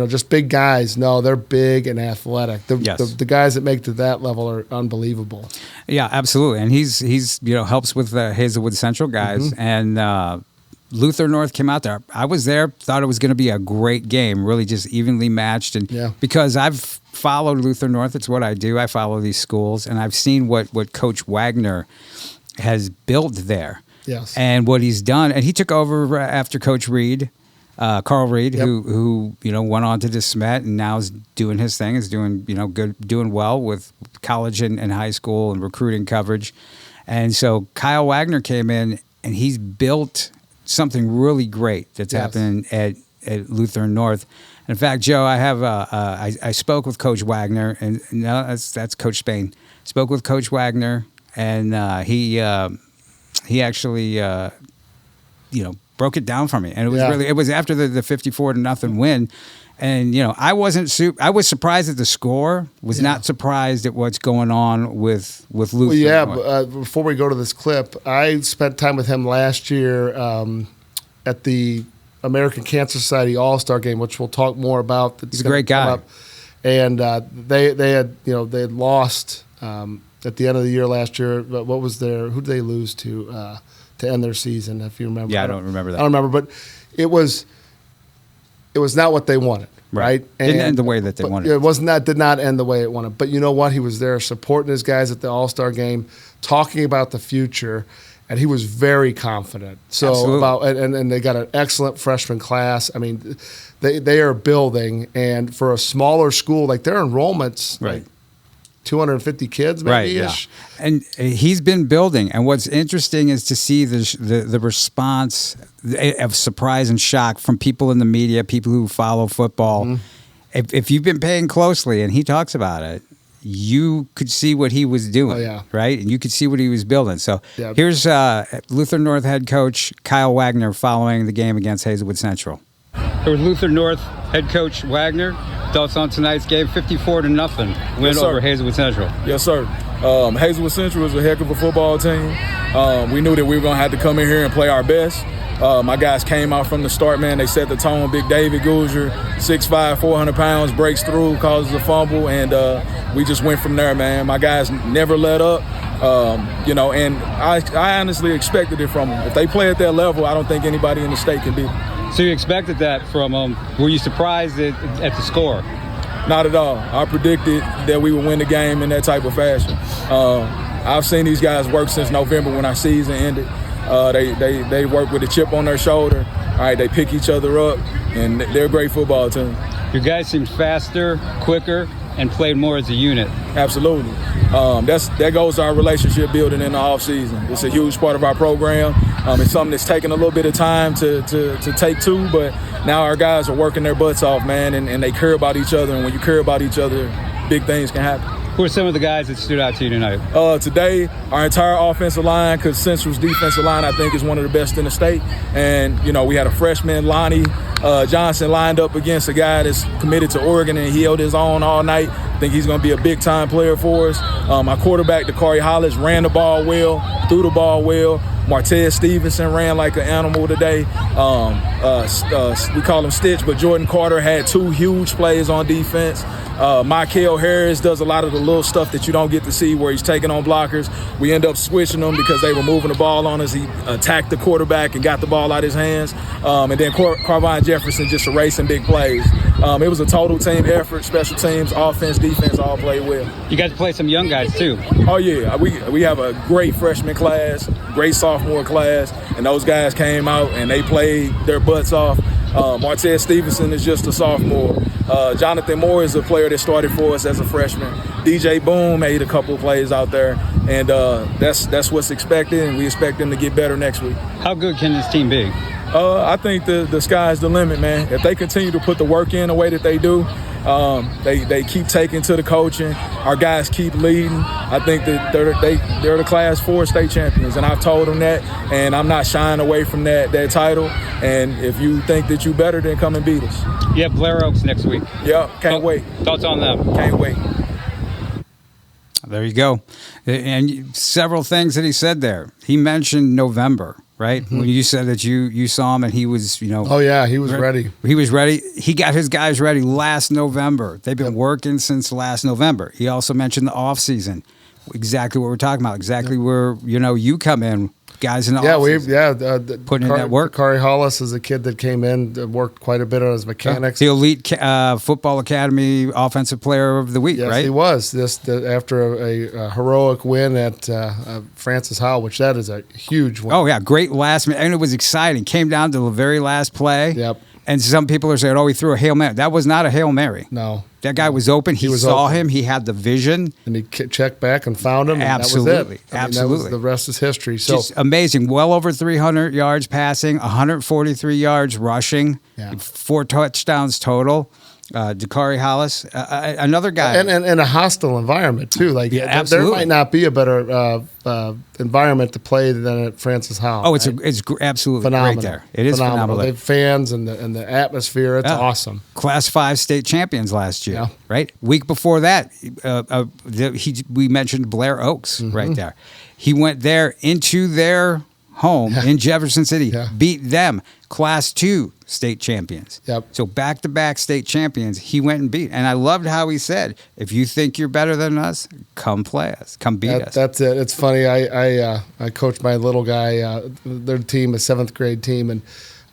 just big guys. No, they're big and athletic. The guys that make to that level are unbelievable. Yeah, absolutely. And he's helps with the Hazelwood Central guys. And Lutheran North came out there. I was there, thought it was going to be a great game, really just evenly matched. And because I've followed Lutheran North, it's what I do. I follow these schools, and I've seen what Coach Wagner has built there. Yes. And what he's done. And he took over after Coach Reed. Carl Reed, who went on to DeSmet and now is doing his thing, is doing doing well with college and high school and recruiting coverage, and so Kyle Wagner came in and he's built something really great that's happening at Lutheran North. In fact, Joe, I have I spoke with Coach Wagner, and no, that's Coach Spain. Spoke with Coach Wagner, and he actually broke it down for me, and it was it was after the 54-0 win, and I was surprised at the score, was not surprised at what's going on with Lutheran. Well, before we go to this clip, I spent time with him last year at the American Cancer Society All-Star Game, which we'll talk more about. He's a great guy. And they had lost at the end of the year last year. But who did they lose to end their season? If you remember, I don't remember that. I don't remember, but it was not what they wanted. Right, didn't end the way that they wanted. It did not end the way it wanted. But you know what? He was there supporting his guys at the All-Star Game, talking about the future, and he was very confident. So and they got an excellent freshman class. I mean, they are building, and for a smaller school, their enrollments, 250 kids, maybe ish. Yeah. And he's been building. And what's interesting is to see the response of surprise and shock from people in the media, people who follow football. Mm-hmm. If you've been paying closely, and he talks about it, you could see what he was doing, right? And you could see what he was building. So here's Lutheran North head coach Kyle Wagner following the game against Hazelwood Central. Here with Lutheran North head coach Wagner. Thoughts on tonight's game, 54-0 win over Hazelwood Central. Yes, sir. Hazelwood Central is a heck of a football team. We knew that we were going to have to come in here and play our best. My guys came out from the start, man. They set the tone. Big David Gouger, 6'5", 400 pounds, breaks through, causes a fumble, and we just went from there, man. My guys never let up. And I honestly expected it from them. If they play at that level, I don't think anybody in the state can beat them. So you expected that from them. Were you surprised at the score? Not at all. I predicted that we would win the game in that type of fashion. I've seen these guys work since November when our season ended. They work with a chip on their shoulder. All right, they pick each other up, and they're a great football team. Your guys seem faster, quicker, and played more as a unit. Absolutely. That goes to our relationship building in the offseason. It's a huge part of our program. It's something that's taken a little bit of time to take to, but now our guys are working their butts off, man, and they care about each other. And when you care about each other, big things can happen. Who are some of the guys that stood out to you tonight? Today, our entire offensive line, because Central's defensive line, I think, is one of the best in the state. And, we had a freshman, Lonnie Johnson, lined up against a guy that's committed to Oregon, and he held his own all night. I think he's going to be a big-time player for us. Our quarterback, Dakari Hollis, ran the ball well, threw the ball well. Martez Stevenson ran like an animal today. We call him Stitch, but Jordan Carter had 2 huge plays on defense. Michael Harris does a lot of the little stuff that you don't get to see where he's taking on blockers. We end up switching them because they were moving the ball on us. He attacked the quarterback and got the ball out of his hands. And then Carvine Jefferson just erasing big plays. It was a total team effort, special teams, offense, defense, all played well. You guys play some young guys too. Oh, yeah. We have a great freshman class, great sophomore class, and those guys came out and they played their butts off. Martez Stevenson is just a sophomore. Jonathan Moore is a player that started for us as a freshman. DJ Boone made a couple of plays out there, and that's what's expected, and we expect them to get better next week. How good can this team be? I think the sky's the limit, man. If they continue to put the work in the way that they do, they keep taking to the coaching. Our guys keep leading. I think that they're the Class 4 state champions, and I've told them that, and I'm not shying away from that title. And if you think that you better, then come and beat us. You have Blair Oaks next week. Yep, can't wait. Thoughts on them? Can't wait. There you go. And several things that he said there. He mentioned November. Right? Mm-hmm. When you said that you saw him and he was, Oh, yeah, he was ready. He was ready. He got his guys ready last November. They've been working since last November. He also mentioned the off season. Exactly what we're talking about. Exactly where, you come in. Guys in the offseason. Putting in that work. Dakari Hollis is a kid that came in, worked quite a bit on his mechanics. The elite football academy offensive player of the week, yes, right? Yes, he was. After a heroic win at Francis Howell, which that is a huge win. Oh, yeah, great last minute. And it was exciting. Came down to the very last play. Yep. And some people are saying, he threw a Hail Mary. That was not a Hail Mary. No. That guy was open. He saw him. He had the vision. And he checked back and found him. Absolutely. And that was it. Absolutely. The rest is history. So just amazing. Well over 300 yards passing, 143 yards rushing, 4 touchdowns total. Dakari Hollis, another guy. And a hostile environment, too. There might not be a better environment to play than at Francis Howell. Oh, it's absolutely phenomenal. Great there. It is phenomenal. They have fans and the atmosphere. It's awesome. Class 5 state champions last year, right? Week before that, we mentioned Blair Oaks right there. He went there into their home in Jefferson City, beat them, Class 2 state champions. Yep. So back-to-back state champions, he went and beat. And I loved how he said, if you think you're better than us, come play us, come beat us. That's it. It's funny. I coach my little guy, their team, a 7th grade team, and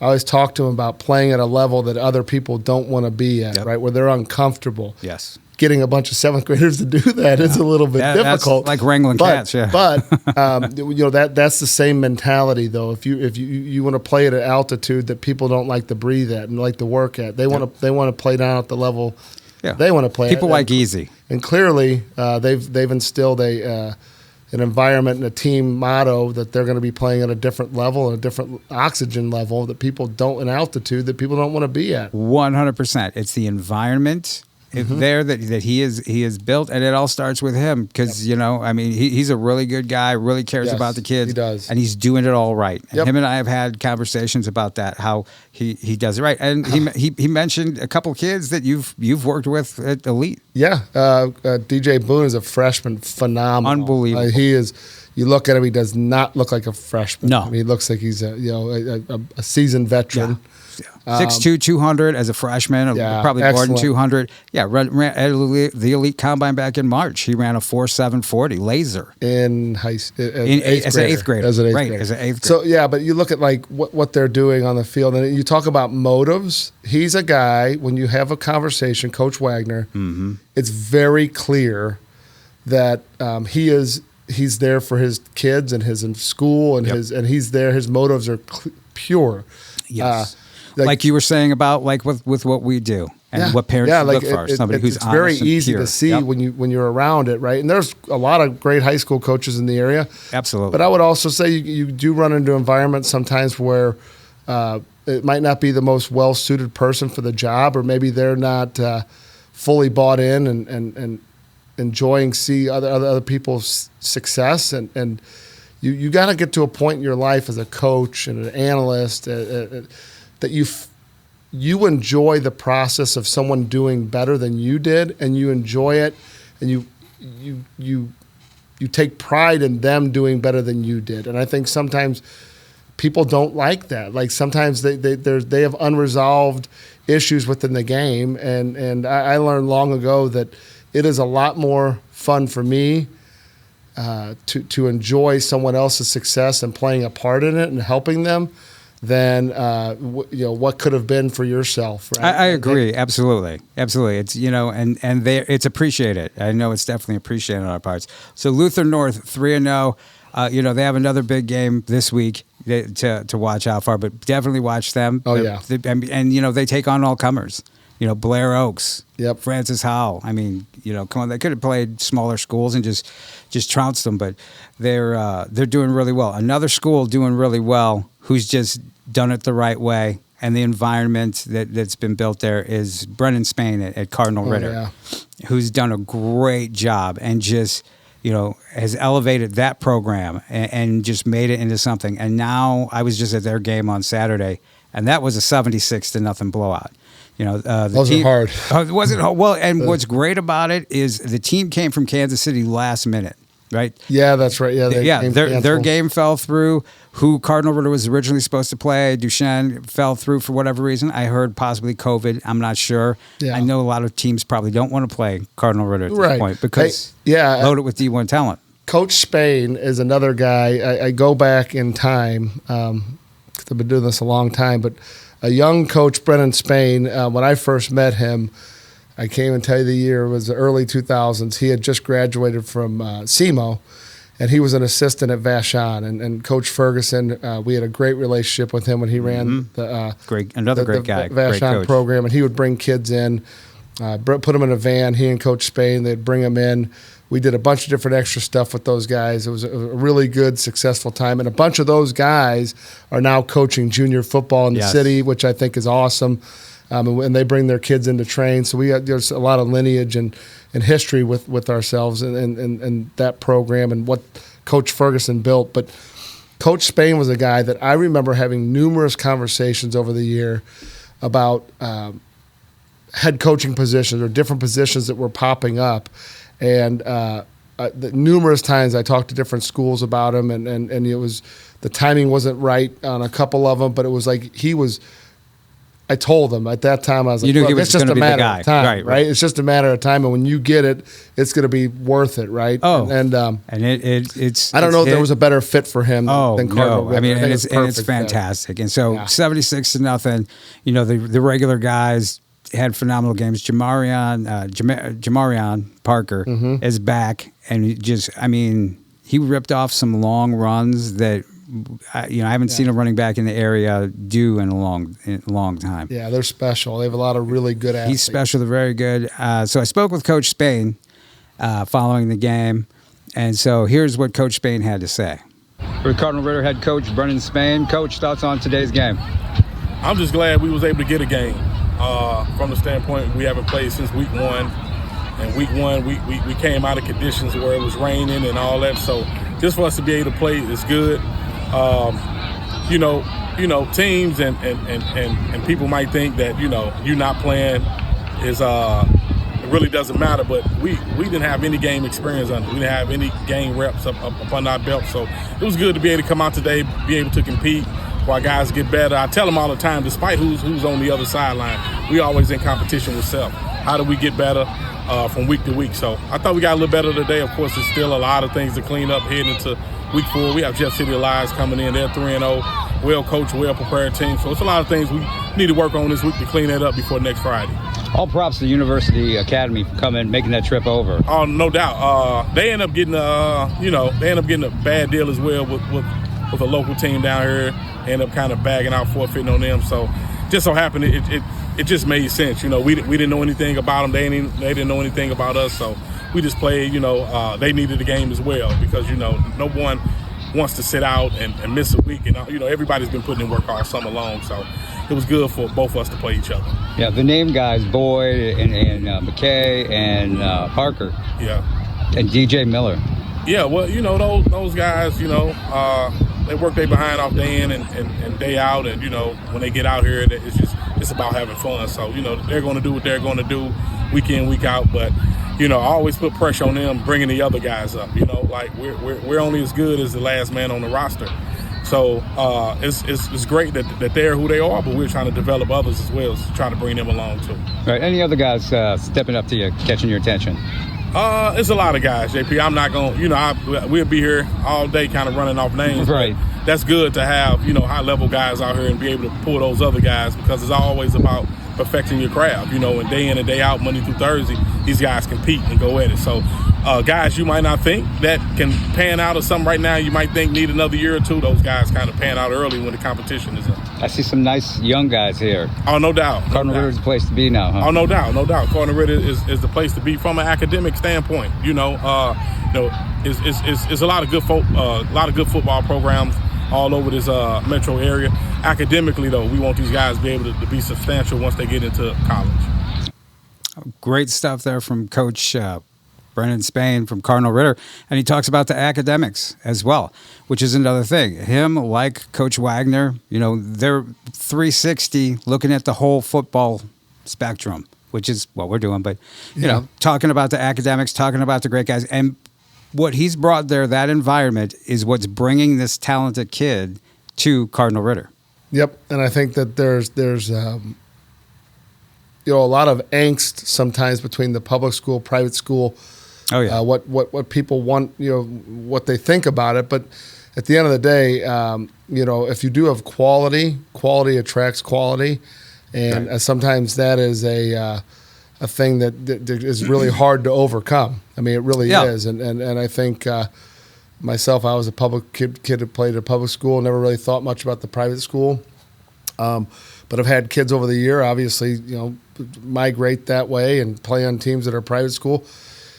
I always talk to him about playing at a level that other people don't want to be at, right, where they're uncomfortable. Yes. Getting a bunch of 7th graders to do that is a little bit difficult. That's like wrangling cats, But that's the same mentality though. If you want to play at an altitude that people don't like to breathe at and like to work at, they want to play down at the level Yeah. they want to play. People it. like easy. And clearly, they've instilled an environment and a team motto that they're going to be playing at a different level, a different oxygen level that people don't, an altitude that people don't want to be at. 100%. It's the environment there that he is built, and it all starts with him because he's a really good guy, really cares about the kids. He does, and he's doing it all right. And him and I have had conversations about that, how he does it right. And he mentioned a couple kids that you've worked with at Elite. Yeah, DJ Boone is a freshman, phenomenal, unbelievable. He is. You look at him; he does not look like a freshman. No, he looks like he's a seasoned veteran. Yeah. 6'2", 200 as a freshman, probably more than 200. Yeah, ran at the Elite Combine back in March. He ran a 4.740 laser in high as an eighth grader. As an eighth grader. So yeah, but you look at like what they're doing on the field, and you talk about motives. He's a guy. When you have a conversation, Coach Wagner, it's very clear that he's there for his kids and his in school and and he's there. His motives are pure. Yes. Like you were saying about like with what we do and what parents look for. Somebody who's it's very easy pure. to see when you're around it, right? And there's a lot of great high school coaches in the area. Absolutely. But I would also say you do run into environments sometimes where it might not be the most well-suited person for the job, or maybe they're not fully bought in and enjoying see other people's success. And you got to get to a point in your life as a coach and an analyst that you enjoy the process of someone doing better than you did, and you enjoy it, and you take pride in them doing better than you did. And I think sometimes people don't like that. Like sometimes they have unresolved issues within the game, and I learned long ago that it is a lot more fun for me to enjoy someone else's success and playing a part in it and helping them than what could have been for yourself. Right? I agree, absolutely. It's and it's appreciated. I know it's definitely appreciated on our parts. So Lutheran North 3-0. They have another big game this week to watch out for, but definitely watch them. Oh yeah, and they take on all comers. Blair Oaks, Francis Howell. I mean, come on, they could have played smaller schools and just trounced them, but they're doing really well. Another school doing really well who's just done it the right way, and the environment that's been built there is Brennan Spain at Cardinal Ritter, who's done a great job and just has elevated that program and just made it into something. And now I was just at their game on Saturday, and that was a 76-0 blowout. Those are hard. It wasn't hard. Well, and what's great about it is the team came from Kansas City last minute, right? Yeah, that's right. Yeah, their game fell through. Who Cardinal Ritter was originally supposed to play, Duchenne, fell through for whatever reason. I heard possibly COVID. I'm not sure. Yeah. I know a lot of teams probably don't want to play Cardinal Ritter at this point because loaded with D1 talent. Coach Spain is another guy. I go back in time because I've been doing this a long time, but a young coach, Brennan Spain, when I first met him, I can't even tell you the year, it was the early 2000s. He had just graduated from SEMO, and he was an assistant at Vashon. And Coach Ferguson, we had a great relationship with him when he ran the great guy, Vashon program. And he would bring kids in, put them in a van, he and Coach Spain, they'd bring them in. We did a bunch of different extra stuff with those guys. It was a really good, successful time. And a bunch of those guys are now coaching junior football in the city, which I think is awesome. And they bring their kids in to train. So there's a lot of lineage and history with ourselves and that program and what Coach Ferguson built. But Coach Spain was a guy that I remember having numerous conversations over the year about head coaching positions or different positions that were popping up. And numerous times I talked to different schools about him, and it was the timing wasn't right on a couple of them, but it was like I told him at that time, I was like, it's just a matter of time, right? It's just a matter of time, and when you get it, it's going to be worth it, right? Oh, and it's I don't know if there was a better fit for him than Cardinal. No. I mean, and it's fantastic. Fit. And so 76-0, the regular guys had phenomenal games. Jamarion Parker is back, and he ripped off some long runs that I haven't seen a running back in the area do in a long time. Yeah, they're special. They have a lot of really good athletes. He's special. They're very good. So I spoke with Coach Spain following the game, and so here's what Coach Spain had to say. For Cardinal Ritter head coach Brennan Spain. Coach, thoughts on today's game? I'm just glad we was able to get a game. From the standpoint, we haven't played since week 1. And week 1, we came out of conditions where it was raining and all that. So just for us to be able to play is good. Teams and people might think that, you not playing is it really doesn't matter. But we didn't have any game experience under. We didn't have any game reps up on our belt. So it was good to be able to come out today, be able to compete while guys get better. I tell them all the time, despite who's on the other sideline, we always in competition with self. How do we get better from week to week? So I thought we got a little better today. Of course, there's still a lot of things to clean up heading into week 4. We have Jeff City Alliance coming in. They're 3-0, well-coached, well-prepared team. So it's a lot of things we need to work on this week to clean that up before next Friday. All props to the University Academy for making that trip over. Oh, no doubt. They end up getting a bad deal as well with a local team down here. They end up kind of bagging out, forfeiting on them. So just so happened it just made sense. We didn't know anything about them. They didn't know anything about us. So we just played. They needed the game as well because no one wants to sit out and miss a week. And everybody's been putting in work all summer long. So it was good for both of us to play each other. Yeah, the name guys, Boyd and McKay and Parker. Yeah. And DJ Miller. Yeah, well, those guys, they work their behind off day in and day out. And, when they get out here, it's about having fun. So, they're going to do what they're going to do week in, week out. But, I always put pressure on them bringing the other guys up. Like we're only as good as the last man on the roster. So it's great that they're who they are, but we're trying to develop others as well, so trying to bring them along too. Right. Any other guys stepping up to you, catching your attention? It's a lot of guys, JP. I'm not going to, we'll be here all day kind of running off names. Right. That's good to have, high-level guys out here and be able to pull those other guys because it's always about perfecting your craft, and day in and day out, Monday through Thursday, these guys compete and go at it. So guys you might not think that can pan out or something right now, you might think need another year or two, those guys kind of pan out early when the competition is up. I see some nice young guys here. Oh, no doubt. Cardinal Ritter is the place to be now, huh? Oh, no doubt. Cardinal Ritter is the place to be from an academic standpoint. It's a lot of good football programs all over this metro area. Academically, though, we want these guys to be able to be substantial once they get into college. Great stuff there from Coach Brennan Spain from Cardinal Ritter. And he talks about the academics as well, which is another thing. Him, like Coach Wagner, they're 360 looking at the whole football spectrum, which is what we're doing. But, talking about the academics, talking about the great guys. And what he's brought there, that environment, is what's bringing this talented kid to Cardinal Ritter. Yep, and I think that there's a lot of angst sometimes between the public school, private school. Oh yeah. What people want, what they think about it, but at the end of the day, if you do have quality attracts quality, and right. Sometimes that is a thing that is really hard to overcome. I mean, it really is, and I think myself, I was a public kid that played at a public school, never really thought much about the private school, but I've had kids over the year, obviously, migrate that way and play on teams that are private school.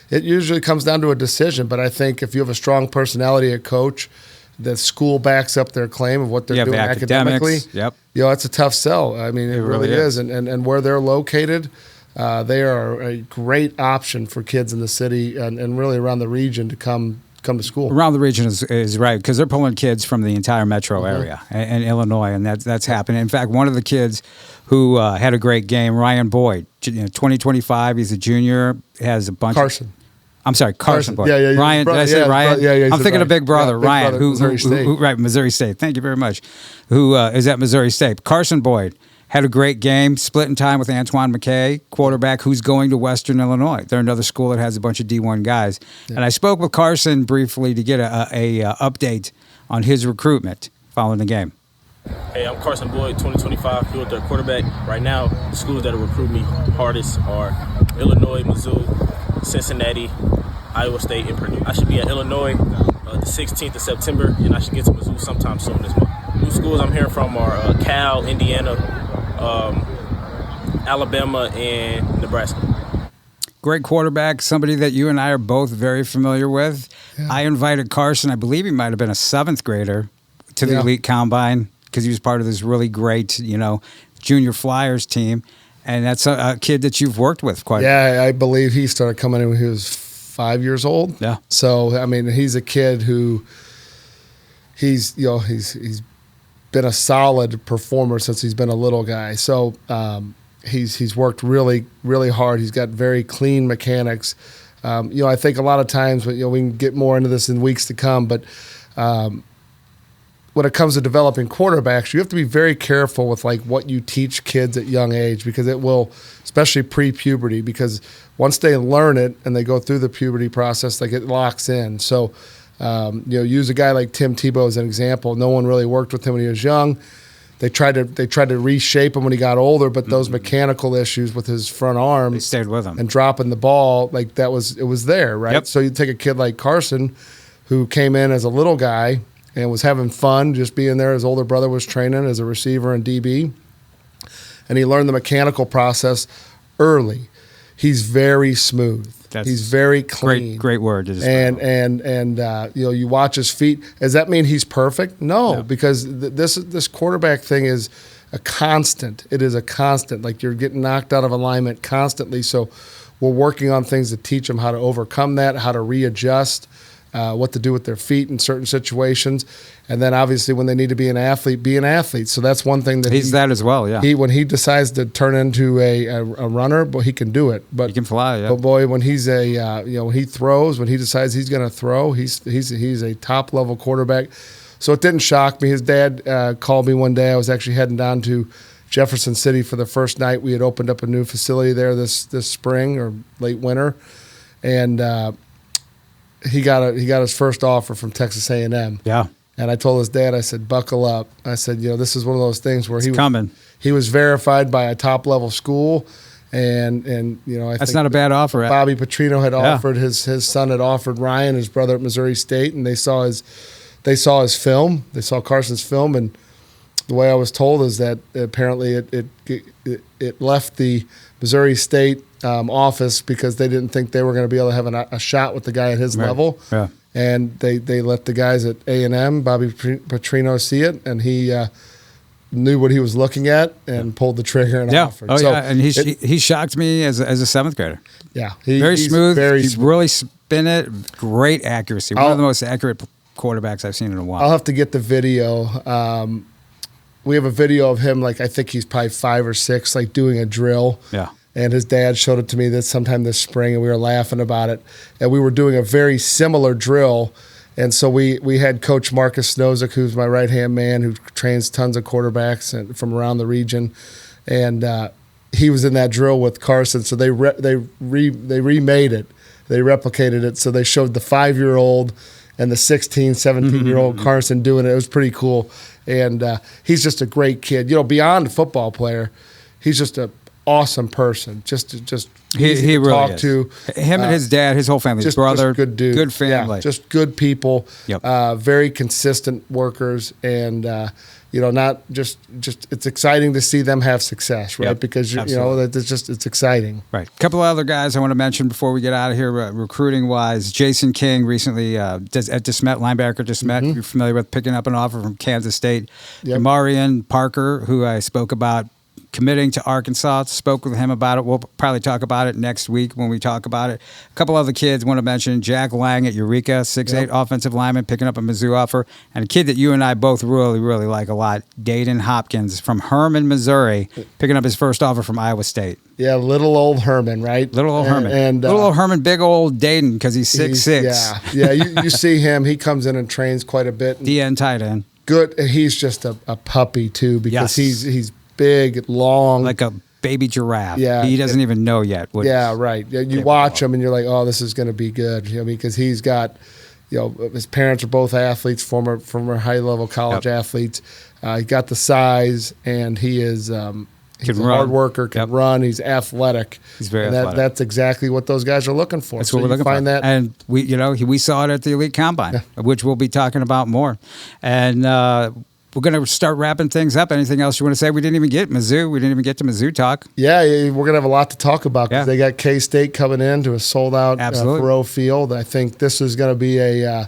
It usually comes down to a decision, but I think if you have a strong personality at coach, the school backs up their claim of what they're doing academically. Yep. It's a tough sell. I mean, it really is. And where they're located, they are a great option for kids in the city and really around the region to come to school. Around the region is right, because they're pulling kids from the entire metro area and Illinois, and that's happening. In fact, one of the kids who had a great game, Ryan Boyd, 2025, he's a junior, has a bunch Carson Boyd. Yeah, Ryan, did I say Ryan? Yeah, I'm thinking of Big Brother, Ryan, who Missouri State. Thank you very much. Who is at Missouri State. Carson Boyd had a great game, splitting time with Antoine McKay, quarterback who's going to Western Illinois. They're another school that has a bunch of D1 guys. Yeah. And I spoke with Carson briefly to get a update on his recruitment following the game. Hey, I'm Carson Boyd, 2025 field third quarterback. Right now, the schools that will recruit me hardest are Illinois, Mizzou, Cincinnati, Iowa State, and Purdue. I should be at Illinois the 16th of September, and I should get to Mizzou sometime soon this month. New schools I'm hearing from are Cal, Indiana, Alabama, and Nebraska. Great quarterback, somebody that you and I are both very familiar with. Yeah. I invited Carson, I believe he might have been a 7th grader, to the Elite Combine because he was part of this really great, junior Flyers team. And that's a kid that you've worked with quite a bit. Yeah, I believe he started coming in when he was 5 years old. Yeah. So, I mean, he's a kid who he's been a solid performer since he's been a little guy. So, he's worked really, really hard. He's got very clean mechanics. I think a lot of times, we can get more into this in weeks to come, but when it comes to developing quarterbacks, you have to be very careful with like what you teach kids at young age, because it will, especially pre-puberty, because once they learn it and they go through the puberty process, like it locks in. So, use a guy like Tim Tebow as an example. No one really worked with him when he was young. They tried to reshape him when he got older, but those mechanical issues with his front arm, they stayed with him, and dropping the ball, like it was there, right? Yep. So you take a kid like Carson, who came in as a little guy and was having fun just being there. His older brother was training as a receiver and DB, and he learned the mechanical process early. He's very smooth. He's very clean. Great word. And you watch his feet. Does that mean he's perfect? No. Because this quarterback thing is a constant. It is a constant. Like you're getting knocked out of alignment constantly. So we're working on things to teach them how to overcome that, how to readjust, what to do with their feet in certain situations. And then obviously when they need to be an athlete. So that's one thing that he's that as well. Yeah. When he decides to turn into a runner, but he can do it. But he can fly. Yeah. But boy, when he's when he throws, when he decides he's going to throw, he's a top level quarterback. So it didn't shock me. His dad called me one day. I was actually heading down to Jefferson City for the first night. We had opened up a new facility there this spring or late winter, and he got his first offer from Texas A&M. Yeah. And I told his dad, I said, buckle up. I said, this is one of those things where he was verified by a top level school, and I that's not a bad offer. Bobby Petrino had offered his son had offered Ryan, his brother, at Missouri State, and they saw his film. They saw Carson's film, and the way I was told is that apparently it left the Missouri State office because they didn't think they were going to be able to have a shot with the guy at his level. Yeah. And they let the guys at A&M, Bobby Petrino, see it, and he knew what he was looking at and pulled the trigger and offered. Oh, yeah, and he shocked me as a 7th grader. Yeah. He's smooth. He's really spin it. Great accuracy. One of the most accurate quarterbacks I've seen in a while. I'll have to get the video. We have a video of him, like I think he's probably 5 or 6, like doing a drill. Yeah. And his dad showed it to me sometime this spring, and we were laughing about it. And we were doing a very similar drill. And so we had Coach Marcus Snozik, who's my right-hand man, who trains tons of quarterbacks from around the region. And he was in that drill with Carson. So they remade it. They replicated it. So they showed the 5-year-old and the 16, 17-year-old Carson doing it. It was pretty cool. And he's just a great kid. Beyond a football player, he's just a awesome person. Just he really talk is. To him and his dad, his whole family, his brother, just good dude, good family, just good people. Yep. Very consistent workers, and not just it's exciting to see them have success, right? Yep. Because it's exciting. Right. A couple of other guys I want to mention before we get out of here, recruiting wise. Jason King recently at DeSmet, linebacker DeSmet. You're familiar with, picking up an offer from Kansas State. Yep. Marion Parker, who I spoke about, committing to Arkansas. Spoke with him about it. We'll probably talk about it next week when we talk about it. A couple other kids I want to mention. Jack Lang at Eureka, 6'8", offensive lineman, picking up a Mizzou offer. And a kid that you and I both really, really like a lot, Dayton Hopkins from Herman, Missouri, picking up his first offer from Iowa State. Yeah, little old Herman, right? Little old Herman. And little old Herman, big old Dayton, because he's 6'6". Yeah. You see him. He comes in and trains quite a bit. DN tight end. Good. He's just a puppy, too, because he's big, long. Like a baby giraffe. Yeah. He doesn't even know yet. Right. You watch him and you're like, oh, this is going to be good. Because he's got, his parents are both athletes, former high-level college athletes. He got the size, and he is He's a run. hard worker, can run. He's athletic. He's very and athletic. That's exactly what those guys are looking for. That's what we're looking find for. That. And we saw it at the Elite Combine, which we'll be talking about more. And we're going to start wrapping things up. Anything else you want to say? We didn't even get Mizzou. We didn't even get to Mizzou talk. Yeah, we're going to have a lot to talk about because they got K-State coming in to a sold-out Faroe field. I think this is going to be a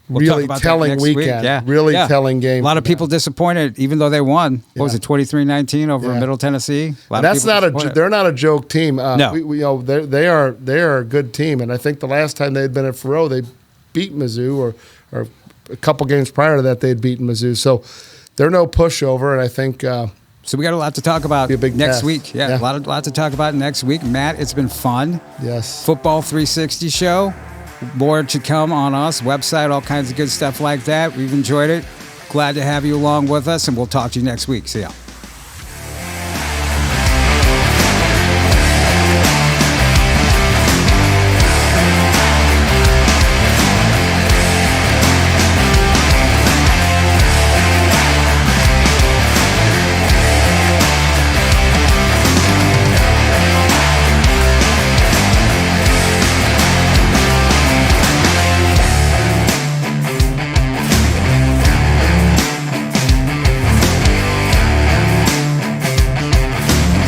really telling weekend. Really telling game. A lot of people disappointed, even though they won. What was it, 23-19 over Middle Tennessee? They're not a joke team. No. They are a good team, and I think the last time they had been at Faroe, they beat Mizzou, or a couple games prior to that, they had beaten Mizzou. So they're no pushover, and I think. So we got a lot to talk about next week. Yeah, a lot to talk about next week. Matt, it's been fun. Yes. Football 360 show. More to come on us. Website, all kinds of good stuff like that. We've enjoyed it. Glad to have you along with us, and we'll talk to you next week. See ya.